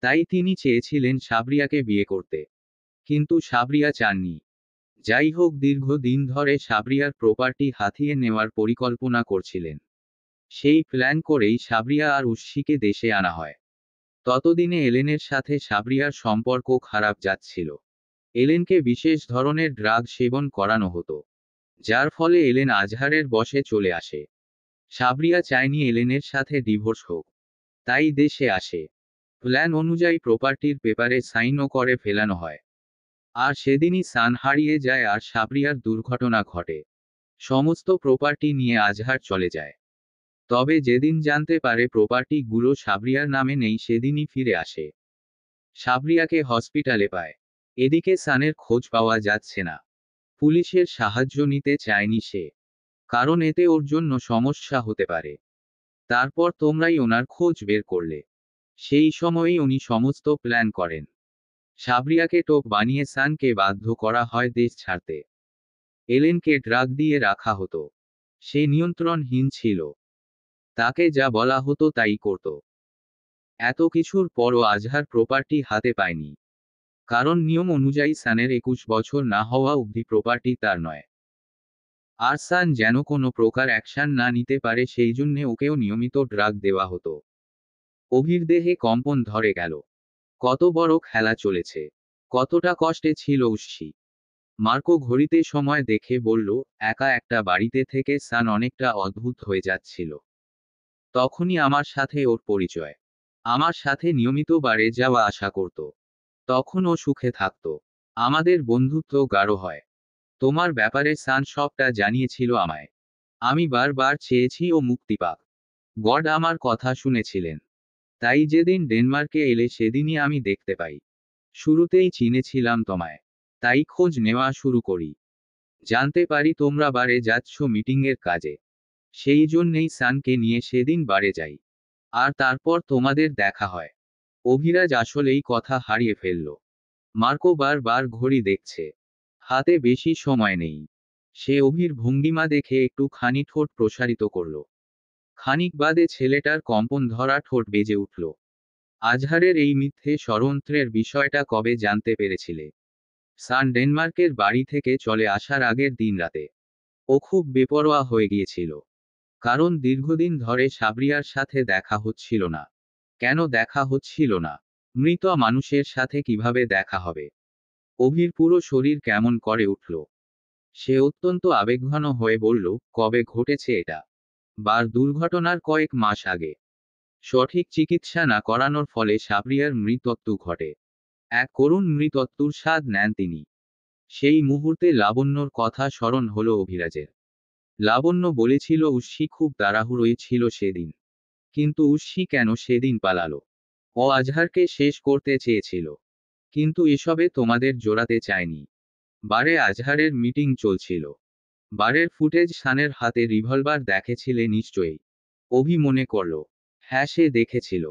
Speaker 1: তাই তিনি চেয়েছিলেন সাবরিয়াকে বিয়ে করতে। কিন্তু সাবরিয়া চাননি। যাই হোক দীর্ঘদিন ধরে সাবরিয়ার প্রপার্টি হাতিয়ে নেওয়ার পরিকল্পনা করছিলেন। সেই প্ল্যান করেই সাবরিয়া আর উস্সিকে দেশে আনা হয়। ততদিনে এলেনের সাথে সাবরিয়ার সম্পর্ক খারাপ যাচ্ছিল। এলেনকে বিশেষ ধরনের ড্রাগ সেবন করানো হতো। যার ফলে এলেন আজহারের বশে চলে আসে। সাবরিয়া চায়নি এলেনের সাথে ডিভোর্স হোক। তাই দেশে আসে। প্ল্যান অনুযায়ী প্রপার্টির পেপারে সাইনও করে ফেলানো হয়। আর সেদিনই সান হারিয়ে যায় আর সাবরিয়ার দুর্ঘটনা ঘটে। সমস্ত প্রপার্টি নিয়ে আজহার চলে যায়। তবে যেদিন জানতে পারে প্রপার্টি গুলো সাবরিয়ার নামে নেই সেদিনই ফিরে আসে। সাবরিয়াকে হসপিটালে পায়। এদিকে সানের খোঁজ পাওয়া যাচ্ছে না। পুলিশের সাহায্য নিতে চায়নি সে। কারণ এতে ওর জন্য সমস্যা হতে পারে। তারপর তোমরাই ওনার খোঁজ বের করলে। সেই সময়ই উনি সমস্ত প্ল্যান করেন। সাবরিয়াকে টোপ বানিয়ে সানকে বাধ্য করা হয় দেশ ছাড়তে। এলেনকে ড্রাগ দিয়ে রাখা হতো। সে নিয়ন্ত্রণহীন ছিল। তাকে যা বলা হতো তাই করত। এত কিছুর পরও আজহার প্রপার্টি হাতে পায়নি। কারণ নিয়ম অনুযায়ী সানের 21 বছর না হওয়া অবধি প্রপার্টি তার নয়। আর সান যেন কোনো প্রকার অ্যাকশন না নিতে পারে সেই জন্যে ওকেও নিয়মিত ড্রাগ দেওয়া হতো। অভির দেহে কম্পন ধরে গেল। কত বড় খেলা চলেছে! কতটা কষ্টে ছিল উস্সি। মার্কো ঘড়িতে সময় দেখে বলল, একা একটা বাড়িতে থেকে সান অনেকটা অদ্ভুত হয়ে যাচ্ছিল। তখনই আমার সাথে ওর পরিচয়। আমার সাথে নিয়মিত বারে যাওয়া আসা করত। তখন ও সুখে থাকত। আমাদের বন্ধুত্ব গাঢ় হয়। তোমার ব্যাপারে সান সবটা জানিয়েছিল আমায়। আমি বারবার চেয়েছি ও মুক্তি পাক। গড আমার কথা শুনেছিলেন। তাই যেদিন ডেনমার্কে এলে সেদিনই আমি দেখতে পাই। শুরুতেই চিনেছিলাম তোমায়। তাই খোঁজ নেওয়া শুরু করি। জানতে পারি তোমরা বারে যাচ্ছ মিটিংয়ের কাজে। সেই জন্যেই সানকে নিয়ে সেদিন বারে যাই। আর তারপর তোমাদের দেখা হয়। অভিরাজ আসলেই কথা হারিয়ে ফেলল। মার্কো বার ঘড়ি দেখছে। হাতে বেশি সময় নেই। সে অভির ভঙ্গিমা দেখে একটু খানি ঠোঁট প্রসারিত করল। খানিক বাদে ছেলেটার কম্পন ধরা ঠোঁট বেজে উঠল। আজহারের এই মিথ্যে ষড়যন্ত্রের বিষয়টা কবে জানতে পেরেছিলে? সান ডেনমার্কের বাড়ি থেকে চলে আসার আগের দিন রাতে। ও খুব বেপরোয়া হয়ে গিয়েছিল। কারণ দীর্ঘদিন ধরে সাবরিয়ার সাথে দেখা হচ্ছিল না। কেন দেখা হচ্ছিল না? মৃত মানুষের সাথে কিভাবে দেখা হবে? অভির পুরো শরীর কেমন করে উঠল। সে অত্যন্ত আবেগঘন হয়ে বলল, কবে ঘটেছে এটা? দুর্ঘটনার কয়েক মাস আগে। সঠিক চিকিৎসা না করানোর ফলে সাবরিয়ার মৃত্যু ঘটে। এক করুণ মৃত্যুর স্বাদ নেন তিনি। সেই মুহূর্তে লাবণ্যর কথা স্মরণ হলো অভিরাজের। লাবণ্য বলেছিল উস্সি খুব তাড়াহুড়োই ছিল সেদিন। কিন্তু উস্সি কেন সেদিন পালালো? ও আজহারকে শেষ করতে চেয়েছিল। কিন্তু এসবে তোমাদের জড়াতে চায়নি। বারে আজহারের মিটিং চলছিল। বারের ফুটেজ সানের হাতে রিভলভার দেখেছিলে নিশ্চয়ই। অভি মনে করল, হ্যাঁ সে দেখেছিল।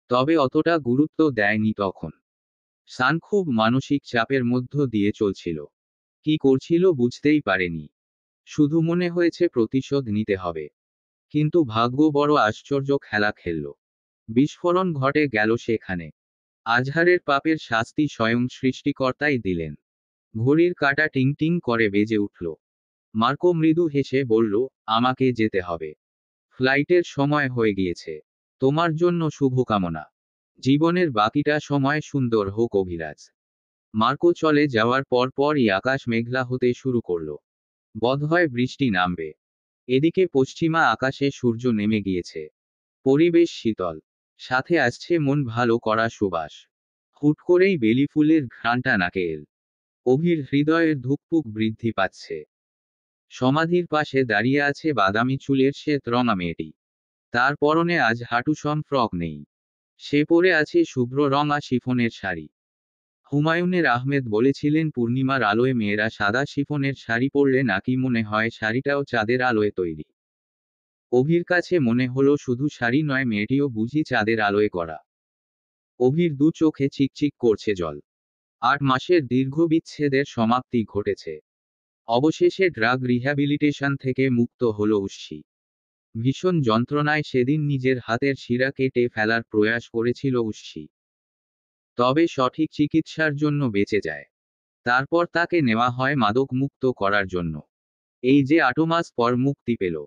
Speaker 1: তবে অতটা গুরুত্ব দেয়নি তখন। সান খুব মানসিক চাপের মধ্য দিয়ে চলছিল। কি করছিল বুঝতেই পারেনি। শুধু মনে হয়েছে প্রতিশোধ নিতে হবে। কিন্তু ভাগ্য বড় আশ্চর্য খেলা খেলল। বিস্ফোরণ ঘটে গেল সেখানে। আজহারের পাপের শাস্তি স্বয়ং সৃষ্টিকর্তাই দিলেন। ঘড়ির কাঁটা টিং টিং করে বেজে উঠল। মার্কো মৃদু হেসে বলল, আমাকে যেতে হবে। ফ্লাইটের সময় হয়ে গিয়েছে। তোমার জন্য শুভকামনা। জীবনের বাকিটা সময় সুন্দর হোক অভিরাজ। মার্কো চলে যাওয়ার পরই আকাশ মেঘলা হতে শুরু করল। বোধহয় বৃষ্টি নামবে। এদিকে পশ্চিমা আকাশে সূর্য নেমে গিয়েছে। পরিবেশ শীতল। সাথে আসছে মন ভালো করা সুবাস। হুট করেই বেলি ফুলের ঘ্রাণটা নাকে এল। অভির হৃদয়ের ধুকপুক বৃদ্ধি পাচ্ছে। সমাধির পাশে দাঁড়িয়ে আছে বাদামি চুলের শ্বেত রঙা মেয়েটি। তার পরনে আজ হাঁটুসম ফ্রক নেই। সে পরে আছে শুভ্র রঙা শিফনের শাড়ি। হুমায়ুনের আহমেদ বলেছিলেন পূর্ণিমার আলোয় মেয়েরা সাদা শিফনের শাড়ি পরলে নাকি মনে হয় শাড়িটাও চাঁদের আলোয় তৈরি। অভির কাছে মনে হলো শুধু শাড়ি নয়, মেয়েটিও বুঝি চাঁদের আলোয় করা। অভির দু চোখে চিকচিক করছে জল। 8 মাসের দীর্ঘ বিচ্ছেদের সমাপ্তি ঘটেছে। অবশেষে ড্রাগ রিহ্যাবিলিটেশন থেকে মুক্ত হলো উস্সি। ভীষণ যন্ত্রণায় সেদিন নিজের হাতের শিরা কেটে ফেলার প্রয়াস করেছিল উস্সি। তবে সঠিক চিকিৎসার জন্য বেঁচে যায়। তারপর তাকে নেওয়া হয় মাদক মুক্ত করার জন্য। এই যে 8 মাস পর মুক্তি পেল।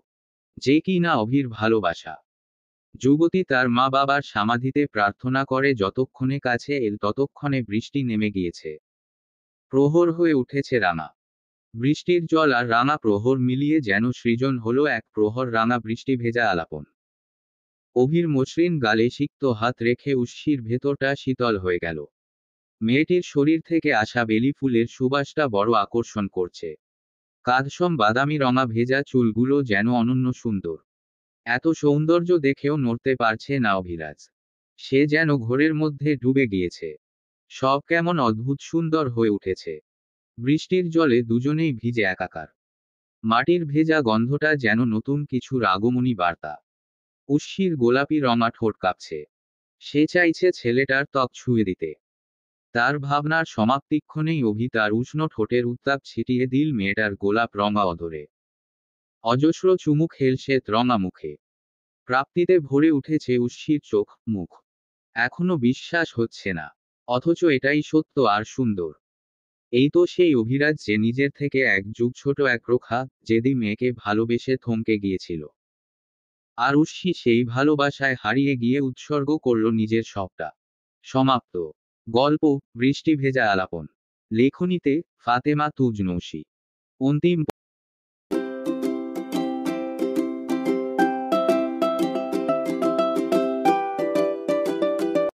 Speaker 1: যে কি না অভির ভালোবাসা। যুবতী তার মা বাবার সমাধিতে প্রার্থনা করে যতক্ষণে কাছে এল ততক্ষণে বৃষ্টি নেমে গিয়েছে। প্রহর হয়ে উঠেছে রাঙা। বৃষ্টির জল আর রাঙা প্রহর মিলিয়ে যেন সৃজন হলো এক প্রহর রাঙা বৃষ্টি ভেজা আলাপন। অভির মসৃণ গালে সিক্ত হাত রেখে উস্সির ভেতরটা শীতল হয়ে গেল। মেয়েটির শরীর থেকে আসা বেলি ফুলের সুবাসটা বড় আকর্ষণ করছে। কাদসম বাদামি রঙা ভেজা চুলগুলো যেন অনন্য সুন্দর। এত সৌন্দর্য দেখেও নড়তে পারছে না অভিরাজ। সে যেন ঘোরের মধ্যে ডুবে গিয়েছে। সব কেমন অদ্ভুত সুন্দর হয়ে উঠেছে। বৃষ্টির জলে দুজনেই ভিজে একাকার। মাটির ভেজা গন্ধটা যেন নতুন কিছুর আগমনী বার্তা। উস্সির গোলাপি রঙা ঠোঁট কাঁপছে। সে চাইছে ছেলেটার ত্বক ছুঁয়ে দিতে। তার ভাবনার সমাপ্তিক্ষণেই অভি তার উষ্ণ ঠোঁটের উত্তাপ ছিটিয়ে দিল মেয়েটার গোলাপ রঙা অধরে। অজস্র চুমুক হেল শ্বেত রঙা মুখে। প্রাপ্তিতে ভরে উঠেছে উর্ষির চোখ মুখ। এখনো বিশ্বাস হচ্ছে না, অথচ এটাই সত্য আর সুন্দর। এই তো সেই অভিরাজ, যে নিজের থেকে এক যুগ ছোট এক রোখা জেদি মেয়েকে ভালোবেসে থমকে গিয়েছিল। আর উর্ষি সেই ভালোবাসায় হারিয়ে গিয়ে উৎসর্গ করল নিজের সবটা। সমাপ্ত। গল্প বৃষ্টি ভেজা আলাপন। লেখনীতে ফাতেমা তুজ নৌশি। অন্তিম